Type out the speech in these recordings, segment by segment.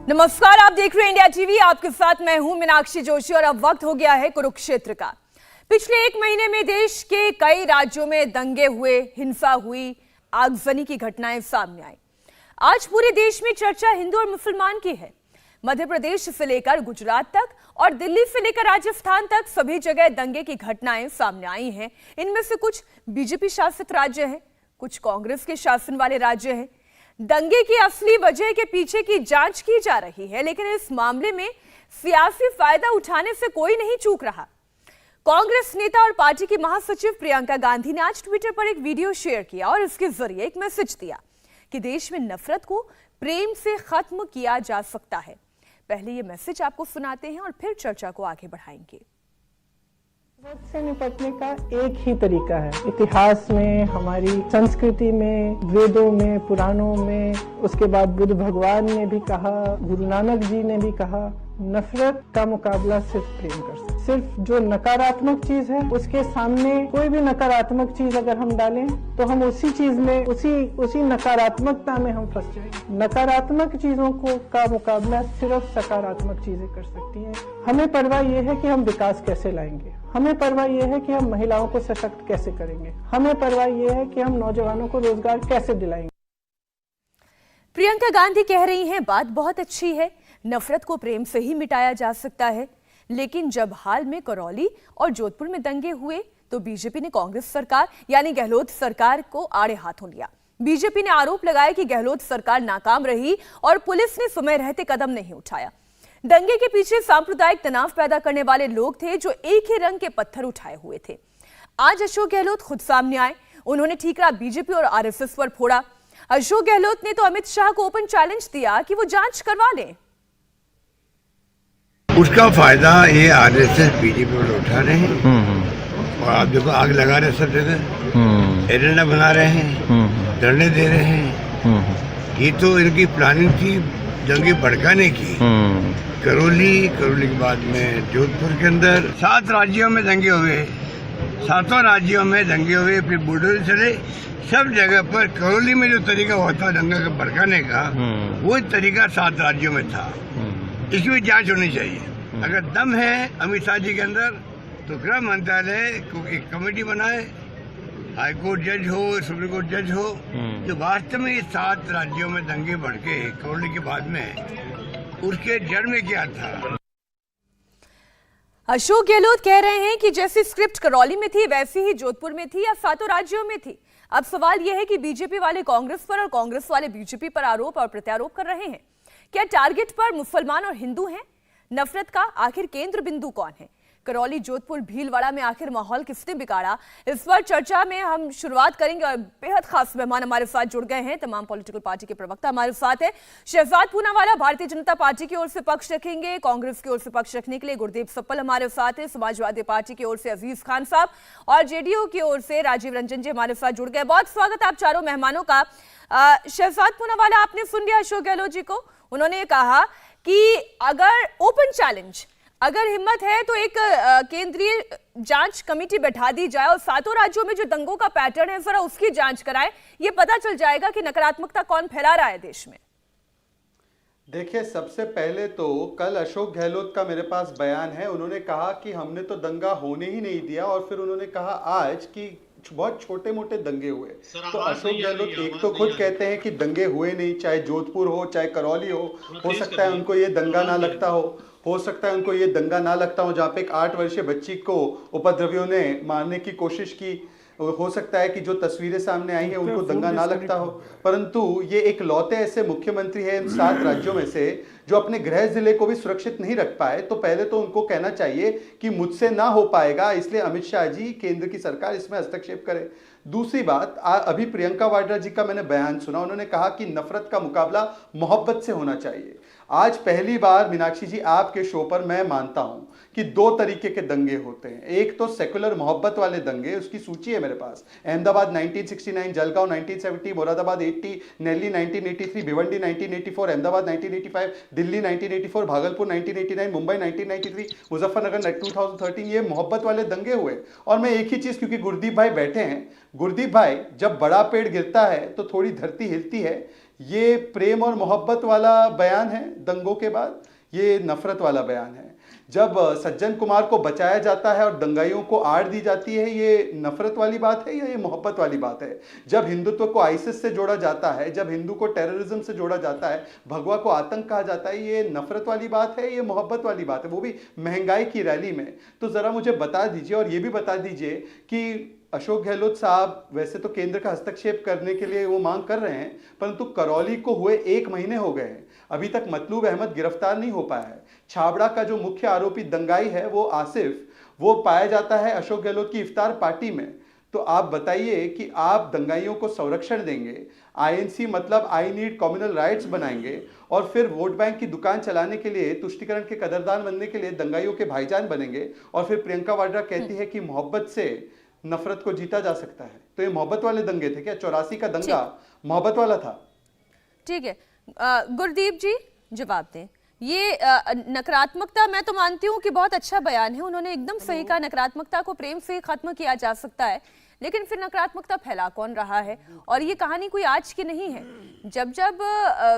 नमस्कार, आप देख रहे हैं इंडिया टीवी। आपके साथ मैं हूं मीनाक्षी जोशी और अब वक्त हो गया है कुरुक्षेत्र का। पिछले एक महीने में देश के कई राज्यों में दंगे हुए, हिंसा हुई, आगजनी की घटनाएं सामने आई। आज पूरे देश में चर्चा हिंदू और मुसलमान की है। मध्य प्रदेश से लेकर गुजरात तक और दिल्ली से लेकर राजस्थान तक सभी जगह दंगे की घटनाएं सामने आई हैं। इनमें से कुछ बीजेपी शासित राज्य हैं, कुछ कांग्रेस के शासन वाले राज्य हैं। दंगे की असली वजह के पीछे की जांच की जा रही है, लेकिन इस मामले में सियासी फायदा उठाने से कोई नहीं चूक रहा। कांग्रेस नेता और पार्टी की महासचिव प्रियंका गांधी ने आज ट्विटर पर एक वीडियो शेयर किया और इसके जरिए एक मैसेज दिया कि देश में नफरत को प्रेम से खत्म किया जा सकता है। पहले ये मैसेज आपको सुनाते हैं और फिर चर्चा को आगे बढ़ाएंगे। नफरत से निपटने का एक ही तरीका है। इतिहास में, हमारी संस्कृति में, वेदों में, पुराणों में, उसके बाद बुद्ध भगवान ने भी कहा, गुरु नानक जी ने भी कहा, नफरत का मुकाबला सिर्फ प्रेम कर सकते। सिर्फ जो नकारात्मक चीज है उसके सामने कोई भी नकारात्मक चीज अगर हम डालें तो हम उसी चीज में, उसी नकारात्मकता में हम फंस जाएंगे। नकारात्मक चीजों को का मुकाबला सिर्फ सकारात्मक चीजें कर सकती हैं। हमें परवाह यह है कि हम विकास कैसे लाएंगे, हमें परवाह यह है कि हम महिलाओं को सशक्त कैसे करेंगे, हमें परवाह यह है कि हम नौजवानों को रोजगार कैसे दिलाएंगे। प्रियंका गांधी कह रही हैं, बात बहुत अच्छी है, नफरत को प्रेम से ही मिटाया जा सकता है। लेकिन जब हाल में करौली और जोधपुर में दंगे हुए तो बीजेपी ने कांग्रेस सरकार यानी गहलोत सरकार को आड़े हाथों लिया। बीजेपी ने आरोप लगाया कि गहलोत सरकार नाकाम रही और पुलिस ने समय रहते कदम नहीं उठाया। दंगे के पीछे सांप्रदायिक तनाव पैदा करने वाले लोग थे जो एक ही रंग के पत्थर उठाए हुए थे। आज अशोक गहलोत खुद सामने आए, उन्होंने ठीकरा बीजेपी और आरएसएस पर फोड़ा। अशोक गहलोत ने तो अमित शाह को ओपन चैलेंज दिया कि वो जांच करवा लें। उसका फायदा ये आरएसएस बीजेपी पर उठा रहे हैं और आप देखो आग लगा रहे सब जगह, एजेंडा बना रहे हैं, धरने दे रहे हैं। ये तो इनकी प्लानिंग थी दंगे भड़काने की। करौली के बाद में जोधपुर के अंदर 7 राज्यों में दंगे हुए, 7 राज्यों में दंगे हुए, फिर बॉर्डर चले। सब जगह पर करौली में जो तरीका होता दंगा का भड़काने का, वो तरीका 7 राज्यों में था। इसकी भी जांच होनी चाहिए। अगर दम है अमित शाह जी के अंदर तो गृह मंत्रालय को एक कमेटी बनाए, हाईकोर्ट जज हो, सुप्रीम कोर्ट जज हो, जो वास्तव में 7 राज्यों में दंगे भड़के करौली के बाद में, उसके जड़ में क्या था। अशोक गहलोत कह रहे हैं कि जैसी स्क्रिप्ट करौली में थी वैसी ही जोधपुर में थी या 7 राज्यों में थी। अब सवाल यह है कि बीजेपी वाले कांग्रेस पर और कांग्रेस वाले बीजेपी पर आरोप और प्रत्यारोप कर रहे हैं। क्या टारगेट पर मुसलमान और हिंदू हैं? नफरत का आखिर केंद्र बिंदु कौन है? करौली, जोधपुर, भीलवाड़ा में आखिर माहौल किसने बिगाड़ा? इस पर चर्चा में हम शुरुआत करेंगे और बेहद खास मेहमान हमारे साथ जुड़ गए हैं। तमाम पॉलिटिकल पार्टी के प्रवक्ता हमारे साथ है। शहजाद पूनावाला भारतीय जनता पार्टी की ओर से पक्ष रखेंगे, कांग्रेस की ओर से पक्ष रखने के लिए गुरदीप सप्पल हमारे साथ है, समाजवादी पार्टी की ओर से अजीज खान साहब और जेडीयू की ओर से राजीव रंजन जी हमारे साथ जुड़ गए। बहुत स्वागत आप चारों मेहमानों का। शहजाद पूनावाला, आपने सुन लिया अशोक गहलोत जी को। उन्होंने कहा कि अगर ओपन चैलेंज, अगर हिम्मत है तो एक केंद्रीय जांच कमेटी बैठा दी जाए और 7 राज्यों में जो दंगों का पैटर्न है जरा उसकी जांच कराएं। ये पता चल जाएगा कि नकारात्मकता कौन फैला रहा है देश में। देखिए, सबसे पहले तो कल अशोक गहलोत का मेरे पास बयान है। उन्होंने कहा कि हमने तो दंगा होने ही नहीं दिया और फिर उन्होंने कहा आज कि बहुत छोटे मोटे दंगे हुए। तो अशोक गहलोत एक तो खुद कहते हैं कि दंगे हुए नहीं, चाहे जोधपुर हो चाहे करौली हो सकता है उनको ये दंगा ना लगता हो सकता है उनको ये दंगा ना लगता हो जहाँ पे एक 8 वर्षीय बच्ची को उपद्रवियों ने मारने की कोशिश की। हो सकता है कि जो तस्वीरें सामने आई हैं उनको दंगा ना लगता हो, परंतु ये एक लौते ऐसे मुख्यमंत्री हैं इन 7 राज्यों में से जो अपने गृह जिले को भी सुरक्षित नहीं रख पाए। तो पहले तो उनको कहना चाहिए कि मुझसे ना हो पाएगा, इसलिए अमित शाह जी, केंद्र की सरकार इसमें हस्तक्षेप करे। दूसरी बात, अभी प्रियंका वाड्रा जी का मैंने बयान सुना, उन्होंने कहा कि नफरत का मुकाबला मोहब्बत से होना चाहिए। आज पहली बार मीनाक्षी जी आपके शो पर मैं मानता हूं कि 2 तरीके के दंगे होते हैं। एक तो सेकुलर मोहब्बत वाले दंगे, उसकी सूची है मेरे पास। अहमदाबाद 1969, जलगांव 1970, मुरादाबाद 80, नेल्ली 1983, भिवंडी 1984, अहमदाबाद 1985, दिल्ली 1984, भागलपुर 1989, मुंबई 1993, मुजफ्फरनगर 2013। ये मोहब्बत वाले दंगे हुए। और मैं एक ही चीज, क्योंकि गुरदीप भाई बैठे हैं, गुरदीप भाई, जब बड़ा पेड़ गिरता है तो थोड़ी धरती हिलती है, ये प्रेम और मोहब्बत वाला बयान है दंगों के बाद, ये नफरत वाला बयान है। जब सज्जन कुमार को बचाया जाता है और दंगाइयों को आड़ दी जाती है, ये नफरत वाली बात है या ये मोहब्बत वाली बात है? जब हिंदुत्व को आईसिस से जोड़ा जाता है, जब हिंदू को टेररिज्म से जोड़ा जाता है, भगवा को आतंक कहा जाता है, ये नफरत वाली बात है, ये मोहब्बत वाली बात है, वो भी महंगाई की रैली में? तो जरा मुझे बता दीजिए, और ये भी बता दीजिए कि अशोक गहलोत साहब वैसे तो केंद्र का हस्तक्षेप करने के लिए वो मांग कर रहे हैं, परंतु करौली को हुए 1 महीने हो गए हैं, अभी तक मतलूब अहमद गिरफ्तार नहीं हो पाया है। छाबड़ा का जो मुख्य आरोपी दंगाई है वो आसिफ, वो पाया जाता है अशोक गहलोत की इफ्तार पार्टी में। तो आप बताइए कि आप दंगाइयों को संरक्षण देंगे, आईएनसी मतलब आई नीड कम्युनल राइट्स बनाएंगे, और फिर वोट बैंक की दुकान चलाने के लिए, तुष्टिकरण के कदरदान बनने के लिए दंगाइयों के भाईजान बनेंगे, और फिर प्रियंका वाड्रा कहती है कि मोहब्बत से नफरत को जीता जा सकता है। तो ये मोहब्बत वाले दंगे थे क्या? 84 का दंगा मोहब्बत वाला था? ठीक है, गुरदीप जी जवाब दें। ये नकारात्मकता, मैं तो मानती हूँ कि बहुत अच्छा बयान है, उन्होंने एकदम सही कहा, नकारात्मकता को प्रेम से खत्म किया जा सकता है, लेकिन फिर नकारात्मकता फैला कौन रहा है? और ये कहानी कोई आज की नहीं है। जब जब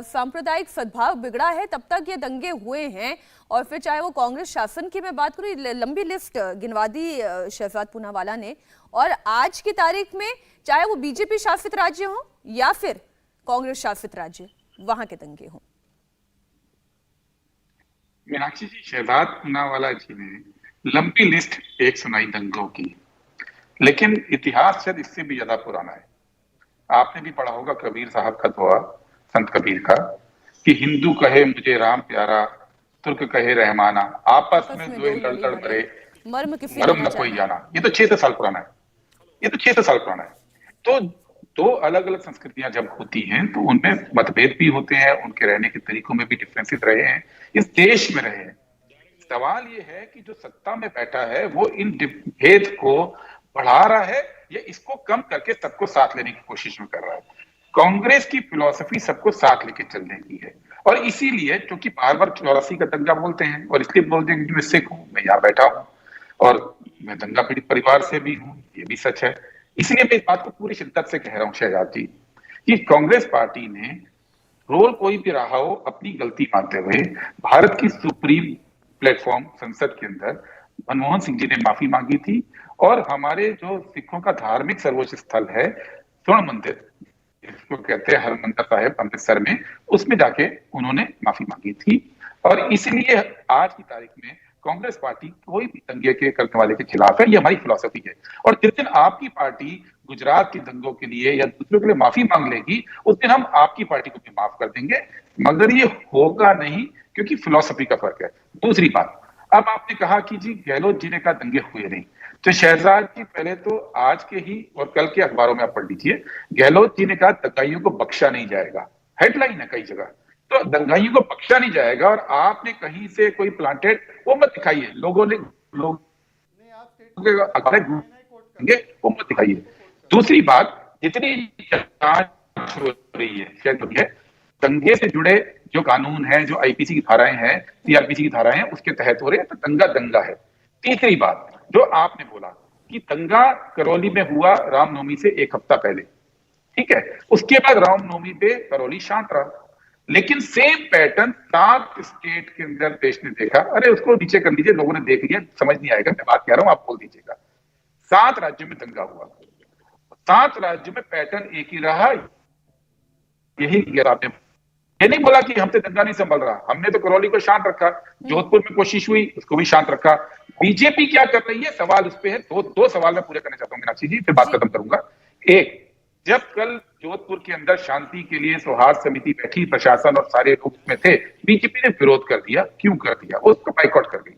सांप्रदायिक सद्भाव बिगड़ा है तब तक ये दंगे हुए हैं, और फिर चाहे वो कांग्रेस शासन की मैं बात करूँ, लंबी लिस्ट गिनवा दी शहजाद पूनावाला ने, और आज की तारीख में चाहे वो बीजेपी शासित राज्य हो या फिर कांग्रेस शासित राज्य, वहां के दंगे हों। मीनाक्षी जी, शहजाद पूनावाला जी ने लंबी लिस्ट एक सुनाई दंगों की, लेकिन इतिहास शायद इससे भी ज्यादा पुराना है। आपने भी पढ़ा होगा कबीर साहब का दोहा, संत कबीर का, कि हिंदू कहे मुझे राम प्यारा, तुर्क कहे रहमाना, आपस में दुए लड़ लड़ मरे, मरम न कोई जाना। ये तो 600 साल पुराना है, ये तो 600 साल पुराना है। तो दो अलग अलग संस्कृतियां जब होती हैं तो उनमें मतभेद भी होते हैं, उनके रहने के तरीकों में भी डिफरेंसेस रहे हैं, इस देश में रहे हैं। सवाल ये है कि जो सत्ता में बैठा है वो इन भेद को बढ़ा रहा है या इसको कम करके सबको साथ लेने की कोशिश में कर रहा है। कांग्रेस की फिलॉसफी सबको साथ लेके चलने की है, और इसीलिए क्योंकि बार बार 84 का दंगा बोलते हैं, और इसलिए बोलते हैं कि मैं सिख हूं, मैं यहाँ बैठा हूं और मैं दंगा पीड़ित परिवार से भी हूं, ये भी सच है। इसलिए मैं इस बात को पूरी शिद्दत से कह रहा हूं शहजाद जी, कि कांग्रेस पार्टी ने रोल कोई भी रहा हो अपनी गलती मानते हुए भारत की सुप्रीम प्लेटफॉर्म संसद के अंदर मनमोहन सिंह जी ने माफी मांगी थी, और हमारे जो सिखों का धार्मिक सर्वोच्च स्थल है स्वर्ण मंदिर, इसको कहते हैं हरमंदिर साहिब अमृतसर में, उसमें जाके उन्होंने माफी मांगी थी। और इसलिए आज की तारीख में कांग्रेस पार्टी कोई भी दंगे के करने वाले के खिलाफ है, ये हमारी फिलॉसफी है। और जिस दिन आपकी पार्टी गुजरात के दंगों के लिए या दूसरों के लिए माफी मांग लेगी, उस दिन हम आपकी पार्टी को भी माफ कर देंगे, मगर ये होगा नहीं, क्योंकि फिलॉसफी का फर्क है। दूसरी बात, अब आपने कहा कि जी गहलोत जी ने कहा दंगे हुए नहीं, तो शहजाद जी पहले तो आज के ही और कल के अखबारों में आप पढ़ लीजिए, गहलोत जी ने कहा दंगाइयों को बख्शा नहीं जाएगा, हेडलाइन है कई जगह, तो दंगाइयों को बख्शा नहीं जाएगा। और आपने कहीं से कोई प्लांटेड वो मत दिखाइए, लोगों ने वो मत दिखाइए। दूसरी बात, जितनी जांच हो रही है दंगे से जुड़े जो कानून है, जो आईपीसी की धाराएं हैं, सीआरपीसी की धाराएं हैं, उसके तहत हो रहे हैं, तो दंगा दंगा है। तीसरी बात जो आपने बोला कि दंगा करौली में हुआ रामनवमी से 1 हफ्ता पहले, ठीक है, उसके बाद रामनवमी पे करौली शांत रहा, लेकिन सेम पैटर्न 7 स्टेट के अंदर देश ने देखा। अरे उसको नीचे कर लीजिए, लोगों ने देख लिया, समझ नहीं आएगा मैं बात कह रहा हूं, आप बोल दीजिएगा। 7 राज्यों में दंगा हुआ, 7 राज्यों में पैटर्न एक ही रहा, यही आपने ये नहीं बोला कि हमसे दंगा नहीं संभल रहा, हमने तो करौली को शांत रखा, जोधपुर में कोशिश हुई उसको भी शांत रखा। बीजेपी क्या कर रही है, सवाल उस पे है। दो सवाल मैं पूरे करना चाहता हूं मीनाक्षी जी, फिर बात खत्म करूंगा। एक, जब कल जोधपुर के अंदर शांति के लिए सौहार्द समिति बैठी, प्रशासन और सारे लोग उसमें थे, बीजेपी ने विरोध कर दिया। क्यों कर दिया? उसको बाइकआउट कर गई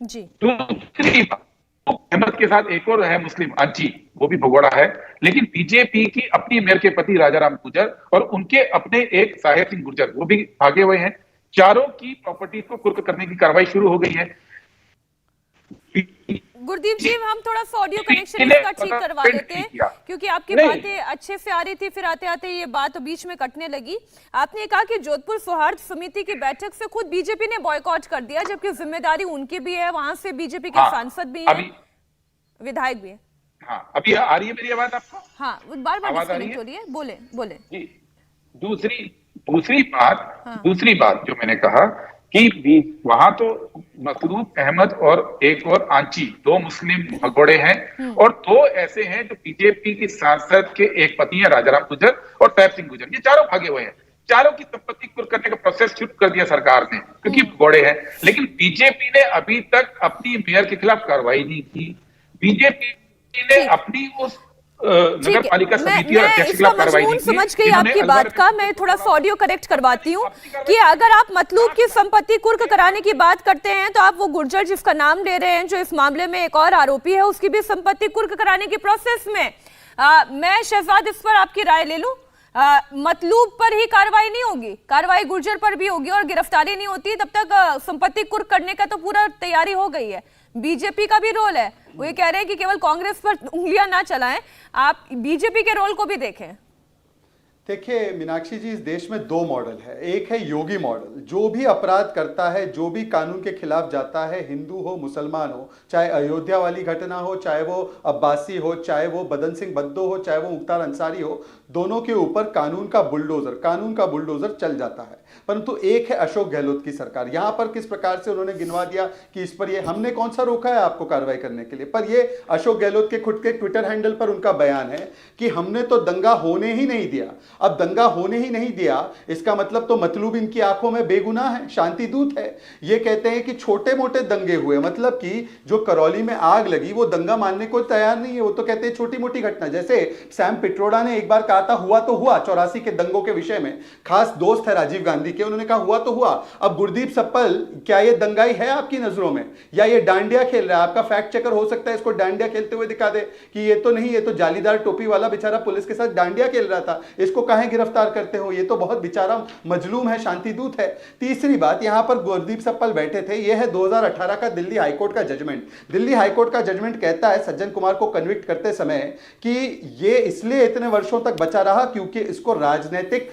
जी। दूसरी बात, अहमद के साथ एक और है मुस्लिम अंची, वो भी भगोड़ा है, लेकिन बीजेपी की अपनी मेयर के पति राजाराम गुर्जर और उनके अपने एक साहिब सिंह गुर्जर, वो भी भागे हुए हैं। चारों की प्रॉपर्टीज को कुर्क करने की कार्रवाई शुरू हो गई है। गुरदीप जी, हम थोड़ा सा ऑडियो कनेक्शन इसका ठीक करवा देते हैं, क्योंकि आपकी बातें अच्छे से आ रही थी, फिर आते आते ये बात बीच में कटने लगी। आपने कहा कि जोधपुर सौहार्द समिति की बैठक से खुद बीजेपी ने बॉयकॉट कर दिया, जबकि जिम्मेदारी उनकी भी है, वहां से बीजेपी के सांसद भी हैं, विधायक भी है। हाँ, अभी आ रही है मेरी आवाज आपको? हाँ, बार बार आवाज आ रही डिस्कनेक्ट हो रही है, बोले बोले। जी। दूसरी दूसरी बात हाँ। दूसरी बात जो मैंने कहा कि वहां तो मसरूफ अहमद और एक और आंची, दो मुस्लिम भगोड़े हैं और दो ऐसे हैं जो बीजेपी की सांसद के एक पति हैं राजाराम गुर्जर और तैब सिंह गुर्जर, ये चारों भागे हुए हैं। चारों की संपत्ति कुर्क करने का प्रोसेस शुरू कर दिया सरकार ने क्योंकि भगोड़े हैं, लेकिन बीजेपी ने अभी तक अपनी मेयर के खिलाफ कार्रवाई नहीं की। बीजेपी ने अपनी उस नगर पालिका समिति और अध्यक्ष के खिलाफ कार्रवाई नहीं की। समझ गई आपकी बात का। मैं थोड़ा सा ऑडियो करेक्ट करवाती हूँ कि अगर आप मतलूब की संपत्ति कुर्क कराने की बात करते हैं तो आप वो गुर्जर जिसका नाम ले रहे हैं, जो इस मामले में एक और आरोपी है, उसकी भी संपत्ति कुर्क कराने की प्रोसेस में मैं शहजाद इस पर आपकी राय ले लूं। मतलूब पर ही कार्रवाई नहीं होगी, कार्रवाई गुर्जर पर भी होगी और गिरफ्तारी नहीं होती तब तक संपत्ति कुर्क करने का तो पूरा तैयारी हो गई है। बीजेपी का भी रोल है, वो ये कह रहे हैं कि केवल कांग्रेस पर उंगलियां ना चलाएं, आप बीजेपी के रोल को भी देखें। देखिए मीनाक्षी जी, इस देश में दो मॉडल है। एक है योगी मॉडल, जो भी अपराध करता है, जो भी कानून के खिलाफ जाता है, हिंदू हो मुसलमान हो, चाहे अयोध्या वाली घटना हो, चाहे वो अब्बासी हो, चाहे वो बदन सिंह बद्दो हो, चाहे वो मुख्तार अंसारी हो, दोनों के ऊपर कानून का बुलडोजर चल जाता है। परंतु एक है अशोक गहलोत की सरकार। यहां पर किस प्रकार से उन्होंने गिनवा दिया कि इस पर ये हमने कौन सा रोका है आपको कार्रवाई करने के लिए, पर ये अशोक गहलोत के खुद के ट्विटर हैंडल पर उनका बयान है कि हमने तो दंगा होने ही नहीं दिया। अब दंगा होने ही नहीं दिया, इसका मतलब तो मतलूब इनकी आंखों में बेगुनाह है, शांति दूत है। ये कहते हैं कि छोटे मोटे दंगे हुए, मतलब कि जो करौली में आग लगी वो दंगा मानने को तैयार नहीं है। वो तो कहते हैं छोटी मोटी घटना। जैसे सैम पिट्रोडा ने एक बार कहा था हुआ तो हुआ 84 के दंगों के विषय में, खास दोस्त है राजीव गांधी के, उन्होंने कहा हुआ तो हुआ। अब गुरदीप सप्पल, क्या ये दंगाई है आपकी नजरों में, या ये डांडिया खेल रहा है? आपका फैक्ट चेकर हो सकता है इसको डांडिया खेलते हुए दिखा दे कि ये तो नहीं, ये तो जालीदार टोपी वाला बेचारा पुलिस के साथ डांडिया खेल रहा था, इसको काहे गिरफ्तार करते हो, ये तो बहुत बेचारा मजलूम है, शांति दूत है। तीसरी बात, यहां पर गुरदीप सप्पल बैठे थे, यह है 2018 का दिल्ली हाईकोर्ट का जजमेंट। दिल्ली हाईकोर्ट का जजमेंट कहता है सज्जन कुमार को कन्विक्ट करते समय कि ये इसलिए इतने वर्षों तक बचा रहा क्योंकि इसको राजनीतिक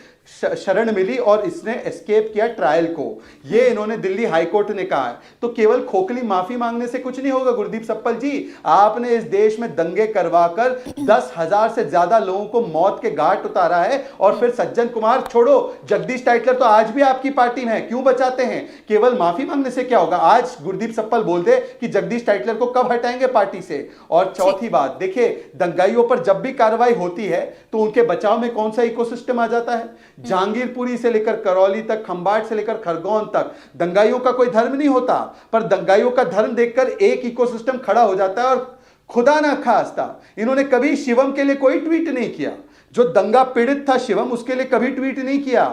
शरण मिली और इसने एस्केप किया ट्रायल को। ये इन्होंने दिल्ली हाईकोर्ट ने कहा है। तो केवल खोखली माफी मांगने से कुछ नहीं होगा गुरदीप सप्पल जी। आपने इस देश में दंगे करवाकर 10,000 से ज्यादा लोगों को मौत के घाट उतारा है और फिर सज्जन कुमार छोड़ो, जगदीश टाइटलर तो आज भी आपकी पार्टी में है, क्यों बचाते हैं? केवल माफी मांगने से क्या होगा? आज गुरदीप सप्पल बोल दे कि जगदीश टाइटलर को कब हटाएंगे पार्टी से। और चौथी बात, देखिए दंगाइयों पर जब भी कार्रवाई होती है तो उनके बचाव में कौन सा इकोसिस्टम आ जाता है? जहांगीरपुरी से लेकर करौली तक, खंबाट से लेकर खरगोन तक, दंगाइयों का कोई धर्म नहीं होता, पर दंगाइयों का धर्म देखकर एक इकोसिस्टम खड़ा हो जाता है। और खुदा ना खास्ता, इन्होंने कभी शिवम के लिए कोई ट्वीट नहीं किया। जो दंगा पीड़ित था शिवम, उसके लिए कभी ट्वीट नहीं किया।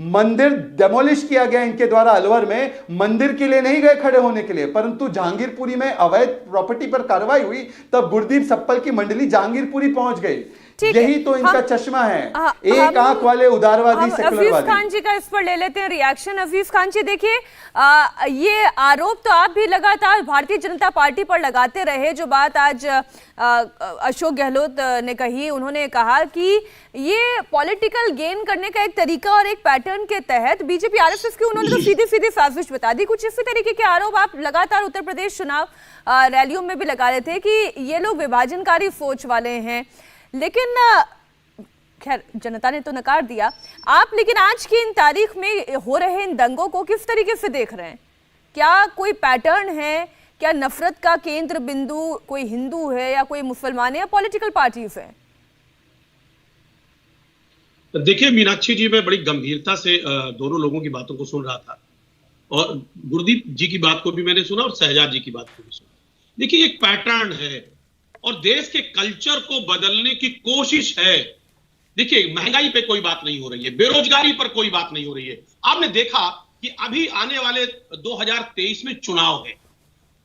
मंदिर डेमोलिश किया गया इनके द्वारा अलवर में, मंदिर के लिए नहीं गए खड़े होने के लिए, परंतु जहांगीरपुरी में अवैध प्रॉपर्टी पर कार्रवाई हुई तब गुरदीप सप्पल की मंडली जहांगीरपुरी पहुंच गई। यही तो इनका चश्मा है, एक आंख वाले उदारवादी सेकुलरवादी। अफीज खान जी का इस पर ले लेते हैं रिएक्शन। अफीज खान जी, देखिए ये आरोप तो आप भी लगातार भारतीय जनता पार्टी पर लगाते रहे। जो बात आज अशोक गहलोत ने कही, उन्होंने कहा कि ये पॉलिटिकल गेन करने का एक तरीका और एक पैटर्न के तहत बीजेपी आरएसएस की उन्होंने तो सीधी सीधी साजिश बता दी। कुछ इसी तरीके के आरोप आप लगातार उत्तर प्रदेश चुनाव रैलियों में भी लगा रहे थे कि ये लोग विभाजनकारी सोच वाले हैं, लेकिन खैर जनता ने तो नकार दिया। आप लेकिन आज की इन तारीख में हो रहे इन दंगों को किस तरीके से देख रहे हैं? क्या कोई पैटर्न है? क्या नफरत का केंद्र बिंदु कोई हिंदू है या कोई मुसलमान है या पॉलिटिकल पार्टीज है? देखिए मीनाक्षी जी, मैं बड़ी गंभीरता से दोनों लोगों की बातों को सुन रहा था और गुरदीप जी की बात को भी मैंने सुना और शहजाद जी की बात को भी सुना। देखिए एक पैटर्न है और देश के कल्चर को बदलने की कोशिश है। देखिए महंगाई पे कोई बात नहीं हो रही है, बेरोजगारी पर कोई बात नहीं हो रही है। आपने देखा कि अभी आने वाले 2023 में चुनाव है,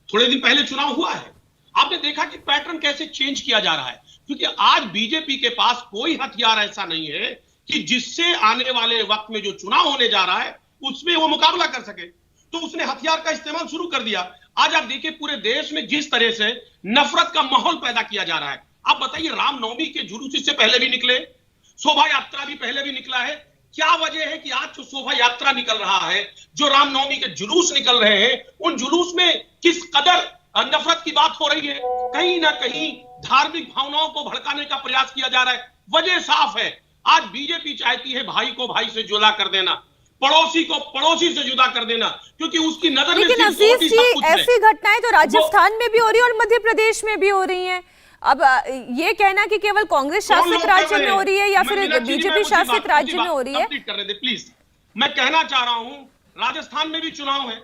थोड़े दिन पहले चुनाव हुआ है। आपने देखा कि पैटर्न कैसे चेंज किया जा रहा है, क्योंकि आज बीजेपी के पास कोई हथियार ऐसा नहीं है कि जिससे आने वाले वक्त में जो चुनाव होने जा रहा है उसमें वो मुकाबला कर सके। तो उसने हथियार का इस्तेमाल शुरू कर दिया। आज आप देखिए पूरे देश में जिस तरह से नफरत का माहौल पैदा किया जा रहा है। आप बताइए, रामनवमी के जुलूस इससे पहले भी निकले, शोभा यात्रा भी पहले भी निकला है। क्या वजह है कि आज जो शोभा यात्रा निकल रहा है, जो रामनवमी के जुलूस निकल रहे हैं, उन जुलूस में किस कदर नफरत की बात हो रही है, कहीं ना कहीं धार्मिक भावनाओं को भड़काने का प्रयास किया जा रहा है। वजह साफ है, आज बीजेपी चाहती है भाई को भाई से जुदा कर देना, पड़ोसी को पड़ोसी से जुदा कर देना, क्योंकि उसकी नजर में लेकिन सिर्फ वोट ही अजीज सब जी, कुछ है। ऐसी घटनाएं तो राजस्थान में भी हो रही है और मध्य प्रदेश में भी हो रही हैं। अब ये कहना कि केवल कांग्रेस कौन शासित लोग कर राज्य रहे में हैं? हो रही है या मैं फिर मीनाक्षी जी, मैं बीजेपी उसी शासित बात- राज्य उसी में बात हो रही है? कंप्लीट करने दे प्लीज। मैं कहना चाह रहा हूं, राजस्थान में भी चुनाव है,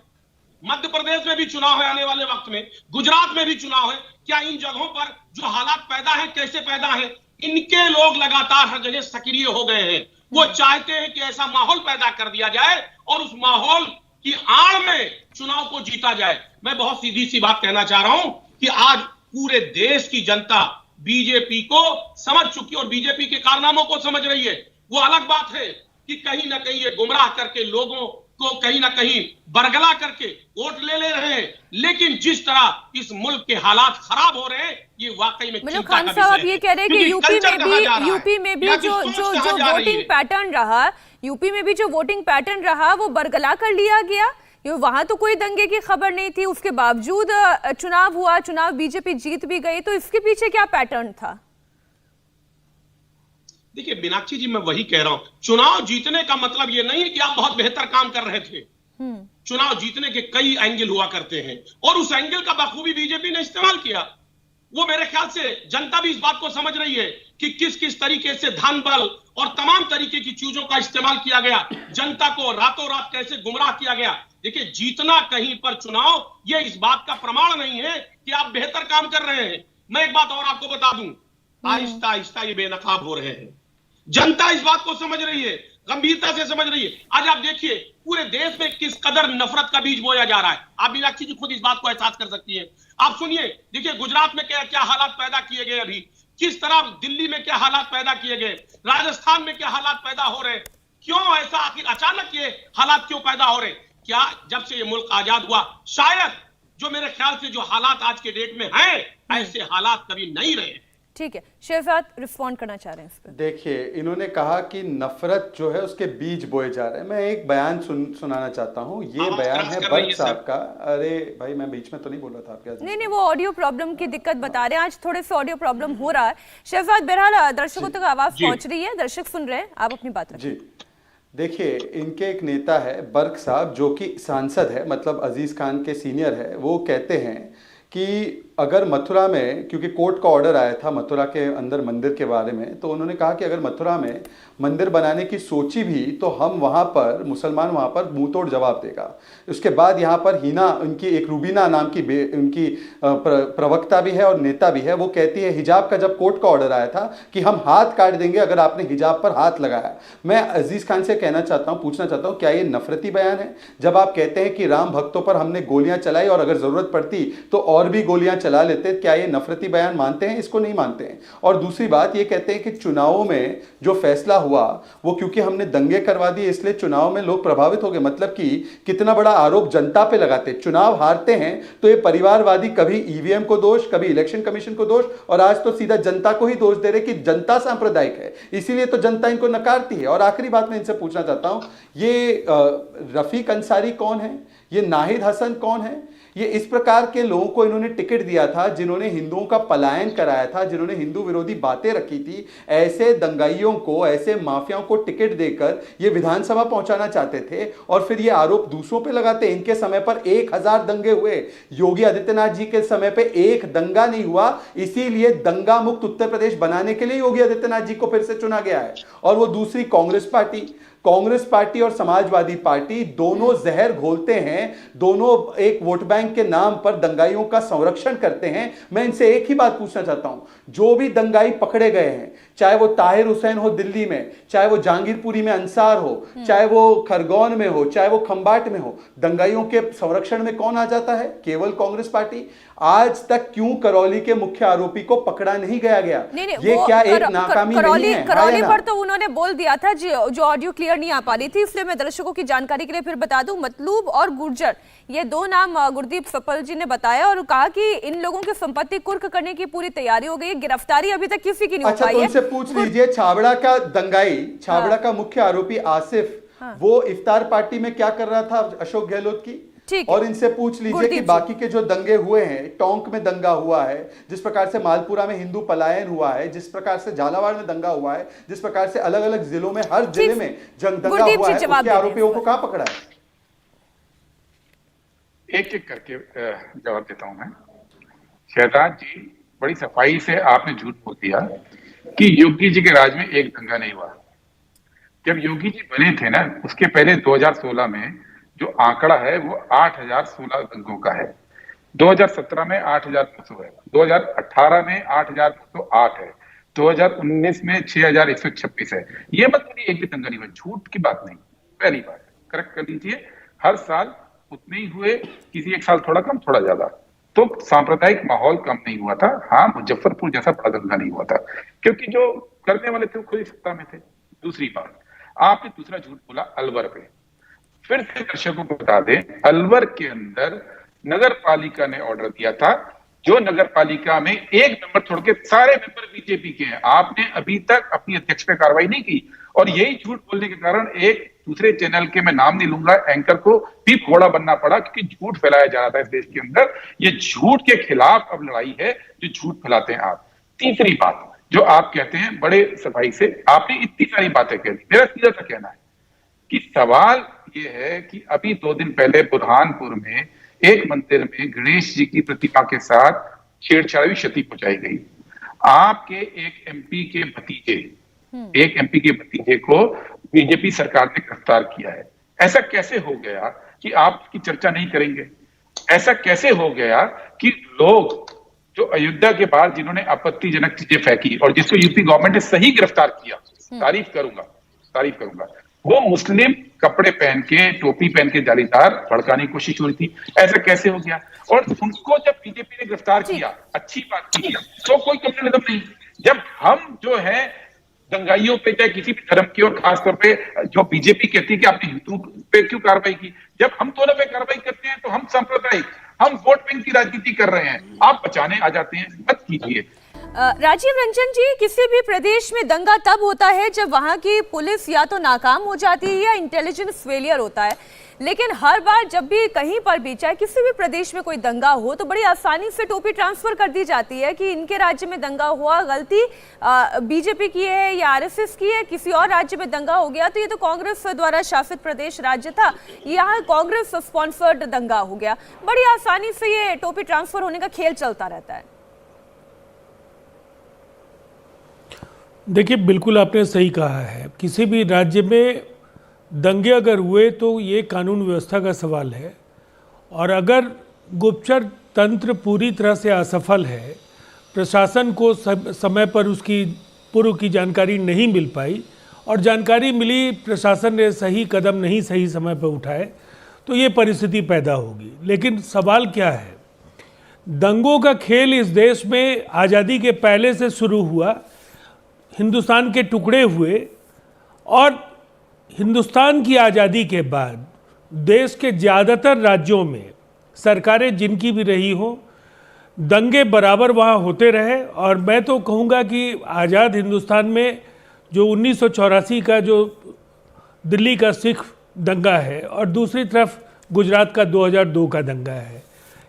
मध्य प्रदेश में भी चुनाव है, आने वाले वक्त में गुजरात में भी चुनाव है। क्या इन जगहों पर जो हालात पैदा है, कैसे पैदा है? इनके लोग लगातार हर जगह सक्रिय हो गए हैं। वो चाहते हैं कि ऐसा माहौल पैदा कर दिया जाए और उस माहौल की आड़ में चुनाव को जीता जाए। मैं बहुत सीधी सी बात कहना चाह रहा हूं कि आज पूरे देश की जनता बीजेपी को समझ चुकी और बीजेपी के कारनामों को समझ रही है। वो अलग बात है कि कहीं ना कहीं ये गुमराह करके लोगों को कहीं ना कहीं बरगला करके वोट ले रहे हैं, लेकिन जिस तरह इस मुल्क के हालात खराब हो रहे हैं, ये वाकई में मतलब चिंता खान का साहब आप विषय ये है। कह रहे हैं कि क्योंकि यूपी कल्चर में कहा जा रहा है, भी या जो कि सोच जो कहा जो जा रही वोटिंग है। पैटर्न रहा, यूपी में भी जो वोटिंग पैटर्न रहा वो बरगला कर लिया गया। वहां तो कोई दंगे की खबर नहीं थी, उसके बावजूद चुनाव हुआ, चुनाव बीजेपी जीत भी गई। तो इसके पीछे क्या पैटर्न था? देखिए मीनाक्षी जी, मैं वही कह रहा हूं, चुनाव जीतने का मतलब ये नहीं है कि आप बहुत बेहतर काम कर रहे थे। चुनाव जीतने के कई एंगल हुआ करते हैं और उस एंगल का बखूबी बीजेपी ने इस्तेमाल किया। वो मेरे ख्याल से जनता भी इस बात को समझ रही है कि किस किस तरीके से धन बल और तमाम तरीके की चीजों का इस्तेमाल किया गया, जनता को रातों रात कैसे गुमराह किया गया। देखिए, जीतना कहीं पर चुनाव ये इस बात का प्रमाण नहीं है कि आप बेहतर काम कर रहे हैं। मैं एक बात और आपको बता दूं, आहिस्ता आहिस्ता ये बेनकाब हो रहे हैं। जनता इस बात को समझ रही है, गंभीरता से समझ रही है। आज आप देखिए पूरे देश में किस कदर नफरत का बीज बोया जा रहा है। आप मीनाक्षी जी खुद इस बात को एहसास कर सकती हैं। आप सुनिए, देखिए गुजरात में क्या क्या हालात पैदा किए गए, अभी किस तरह दिल्ली में क्या हालात पैदा किए गए, राजस्थान में क्या हालात पैदा हो रहे हैं। क्यों ऐसा, आखिर अचानक ये हालात क्यों पैदा हो रहे? क्या जब से ये मुल्क आजाद हुआ, शायद जो मेरे ख्याल से जो हालात आज के डेट में हैं, ऐसे हालात कभी नहीं रहे। ठीक है, शहजाद रिस्पॉन्ड करना चाह रहे हैं इस पर। देखिए, इन्होंने कहा कि नफरत जो है उसके बीज बोए जा रहे हैं। मैं एक बयान सुनाना चाहता हूँ। ये बयान है बर्क साहब का। अरे भाई, मैं बीच में तो नहीं बोल रहा था आपके। नहीं, वो ऑडियो प्रॉब्लम की दिक्कत बता रहे हैं। आज थोड़े से ऑडियो प्रॉब्लम हो रहा है। शहजाद, बहरहाल दर्शकों तक आवाज पहुंच रही है, दर्शक सुन रहे हैं, आप अपनी बात रखें। जी देखिए, इनके एक नेता है बर्क साहब, जो कि सांसद है, मतलब अजीज खान के सीनियर है। वो कहते हैं कि अगर मथुरा में, क्योंकि कोर्ट का ऑर्डर आया था मथुरा के अंदर मंदिर के बारे में, तो उन्होंने कहा कि अगर मथुरा में मंदिर बनाने की सोची भी तो हम वहाँ पर, मुसलमान वहाँ पर मुंह तोड़ जवाब देगा। उसके बाद यहाँ पर हिना, उनकी एक रूबीना नाम की उनकी प्रवक्ता भी है और नेता भी है। वो कहती है हिजाब का जब कोर्ट का ऑर्डर आया था कि हम हाथ काट देंगे अगर आपने हिजाब पर हाथ लगाया। मैं अजीज खान से कहना चाहता हूँ, पूछना चाहता हूँ, क्या ये नफरती बयान है? जब आप कहते हैं कि राम भक्तों पर हमने गोलियां चलाई और अगर जरूरत पड़ती तो और भी गोलियां चला लेते, क्या ये नफरती बयान मानते हैं? इसको नहीं मानते हैं। और दूसरी बात ये कहते हैं कि चुनावों में जो फैसला हुआ वो क्योंकि हमने दंगे करवा दिए इसलिए चुनाव में लोग प्रभावित हो गए। मतलब कि कितना बड़ा आरोप जनता पे लगाते। चुनाव हारते हैं तो ये परिवारवादी कभी ईवीएम को दोष, कभी इलेक्शन कमीशन को दोष, और आज तो सीधा जनता को ही दोष दे रहे कि जनता सांप्रदायिक है, इसीलिए तो जनता इनको नकारती है। और आखिरी बात मैं इनसे पूछना चाहता हूं, ये रफीक अंसारी कौन है? ये नाहिद हसन कौन है? ये इस प्रकार के लोगों को इन्होंने टिकट दिया था जिन्होंने हिंदुओं का पलायन कराया था, जिन्होंने हिंदू विरोधी बातें रखी थी। ऐसे दंगाइयों को, ऐसे माफियाओं को टिकट देकर ये विधानसभा पहुंचाना चाहते थे और फिर ये आरोप दूसरों पे लगाते। इनके समय पर 1000 दंगे हुए, योगी आदित्यनाथ जी के समय पे एक दंगा नहीं हुआ। इसीलिए दंगा मुक्त उत्तर प्रदेश बनाने के लिए योगी आदित्यनाथ जी को फिर से चुना गया है। और वो दूसरी कांग्रेस पार्टी और समाजवादी पार्टी दोनों जहर घोलते हैं, दोनों एक वोट बैंक के नाम पर दंगाइयों का संरक्षण करते हैं। मैं इनसे एक ही बात पूछना चाहता हूं, जो भी दंगाई पकड़े गए हैं, चाहे वो ताहिर हुसैन हो दिल्ली में, चाहे वो जहांगीरपुरी में अंसार हो, चाहे वो खरगोन में हो, चाहे वो खंबाट में हो, दंगाइयों के संरक्षण में कौन आ जाता है? केवल कांग्रेस पार्टी। आज तक क्यों करौली के मुख्य आरोपी को पकड़ा नहीं गया? नहीं, ये क्या एक नाकामी नहीं है? करौली पर तो उन्होंने बोल दिया था, जो ऑडियो क्लियर नहीं आ पा रही थी, इसलिए मैं दर्शकों की जानकारी के लिए फिर बता दूं। मतलूब और गुर्जर, ये दो नाम गुरदीप सप्पल जी ने बताया और कहा कि इन लोगों की संपत्ति कुर्क करने की पूरी तैयारी हो गई। गिरफ्तारी अभी तक किसी की नहीं हो पाई है। उनसे पूछ लीजिए, छाबड़ा का दंगाई, छाबड़ा का मुख्य आरोपी आसिफ, वो इफ्तार पार्टी में क्या कर रहा था अशोक गहलोत की? ठीक है। और इनसे पूछ लीजिए गुरदीप कि जी। बाकी के जो दंगे हुए हैं, टोंक में दंगा हुआ है, जिस प्रकार से मालपुरा में हिंदू पलायन हुआ है, जिस प्रकार से झालावाड़ में दंगा हुआ है, जिस प्रकार से अलग अलग जिलों में हर जिले में दंगा गुरदीप हुआ जी है, जवाब उसके दे दें आरोपियों इस को पर। कहां पकड़ा है? एक एक करके जवाब देता हूं मैं। शहजाद जी, बड़ी सफाई से आपने झूठ बोल दिया कि योगी जी के राज में एक दंगा नहीं हुआ। जब योगी जी बने थे ना, उसके पहले 2016 में जो आंकड़ा है वो 8016 दंगों का है। 2017 में 8200 है, 2018 में 8208 है, 2019 में 6126 है। ये मत बोलिए एक भी दंगा नहीं हुआ, झूठ की बात नहीं। पहली बात करेक्ट कर लीजिए, हर साल उतने ही हुए, किसी एक साल थोड़ा कम थोड़ा ज्यादा, तो सांप्रदायिक माहौल कम नहीं हुआ था। हाँ, मुजफ्फरपुर जैसा बड़ा दंगा नहीं हुआ था, क्योंकि जो करने वाले थे वो खुद ही सत्ता में थे। दूसरी बात, आपने दूसरा झूठ बोला अलवर पे। फिर से दर्शकों को बता दें, अलवर के अंदर नगर पालिका ने ऑर्डर दिया था, जो नगर पालिका में एक नंबर छोड़ के सारे मेंबर बीजेपी के हैं। आपने अभी तक अपनी अध्यक्ष पे कार्रवाई नहीं की, और यही झूठ बोलने के कारण एक दूसरे चैनल के, मैं नाम नहीं लूंगा, एंकर को भी घोड़ा बनना पड़ा, क्योंकि झूठ फैलाया जा रहा था इस देश के अंदर। ये झूठ के खिलाफ अब लड़ाई है जो झूठ फैलाते हैं आप। तीसरी बात, जो आप कहते हैं बड़े सफाई से, आपने इतनी सारी बातें कह दी, मेरा सीधा सा कहना है कि सवाल ये है कि अभी 2 दिन पहले बुरहानपुर में एक मंदिर में गणेश जी की प्रतिमा के साथ छेड़छाड़, क्षति पहुंचाई गई। आपके एक एमपी के भतीजे को बीजेपी सरकार ने गिरफ्तार किया है। ऐसा कैसे हो गया कि आप इसकी चर्चा नहीं करेंगे? ऐसा कैसे हो गया कि लोग जो अयोध्या के बाहर जिन्होंने आपत्तिजनक चीजें फेंकी और जिसको यूपी गवर्नमेंट ने सही गिरफ्तार किया, तारीफ करूंगा, वो मुस्लिम कपड़े पहन के, टोपी पहन के जालीदार भड़काने की कोशिश हो रही थी। ऐसा कैसे हो गया? और उनको जब बीजेपी ने गिरफ्तार किया, अच्छी बात की, तो कोई कम्युनलिज्म नहीं। जब हम जो है दंगाइयों पे, चाहे किसी भी धर्म की, और खासतौर पे जो बीजेपी कहती है कि आपने हिंदू पे क्यों कार्रवाई की, जब हम दोनों पे कार्रवाई करते हैं तो हम सांप्रदायिक, हम वोट बैंक की राजनीति कर रहे हैं, आप बचाने आ जाते हैं। मत कीजिए। राजीव रंजन जी, किसी भी प्रदेश में दंगा तब होता है जब वहां की पुलिस या तो नाकाम हो जाती है या इंटेलिजेंस फेलियर होता है, लेकिन हर बार जब भी कहीं पर भी, चाहे किसी भी प्रदेश में कोई दंगा हो, तो बड़ी आसानी से टोपी ट्रांसफर कर दी जाती है कि इनके राज्य में दंगा हुआ, गलती बीजेपी की है या आरएसएस की है। किसी और राज्य में दंगा हो गया तो ये तो कांग्रेस द्वारा शासित प्रदेश राज्य था, यहाँ कांग्रेस स्पॉन्सर्ड दंगा हो गया। बड़ी आसानी से ये टोपी ट्रांसफर होने का खेल चलता रहता है। देखिए, बिल्कुल आपने सही कहा है। किसी भी राज्य में दंगे अगर हुए तो ये कानून व्यवस्था का सवाल है, और अगर गुप्तचर तंत्र पूरी तरह से असफल है, प्रशासन को समय पर उसकी पूर्व की जानकारी नहीं मिल पाई, और जानकारी मिली प्रशासन ने सही कदम नहीं सही समय पर उठाए, तो ये परिस्थिति पैदा होगी। लेकिन सवाल क्या है, दंगों का खेल इस देश में आज़ादी के पहले से शुरू हुआ, हिंदुस्तान के टुकड़े हुए, और हिंदुस्तान की आज़ादी के बाद देश के ज़्यादातर राज्यों में सरकारें जिनकी भी रही हो, दंगे बराबर वहाँ होते रहे। और मैं तो कहूँगा कि आज़ाद हिंदुस्तान में जो 1984 का जो दिल्ली का सिख दंगा है, और दूसरी तरफ गुजरात का 2002 का दंगा है,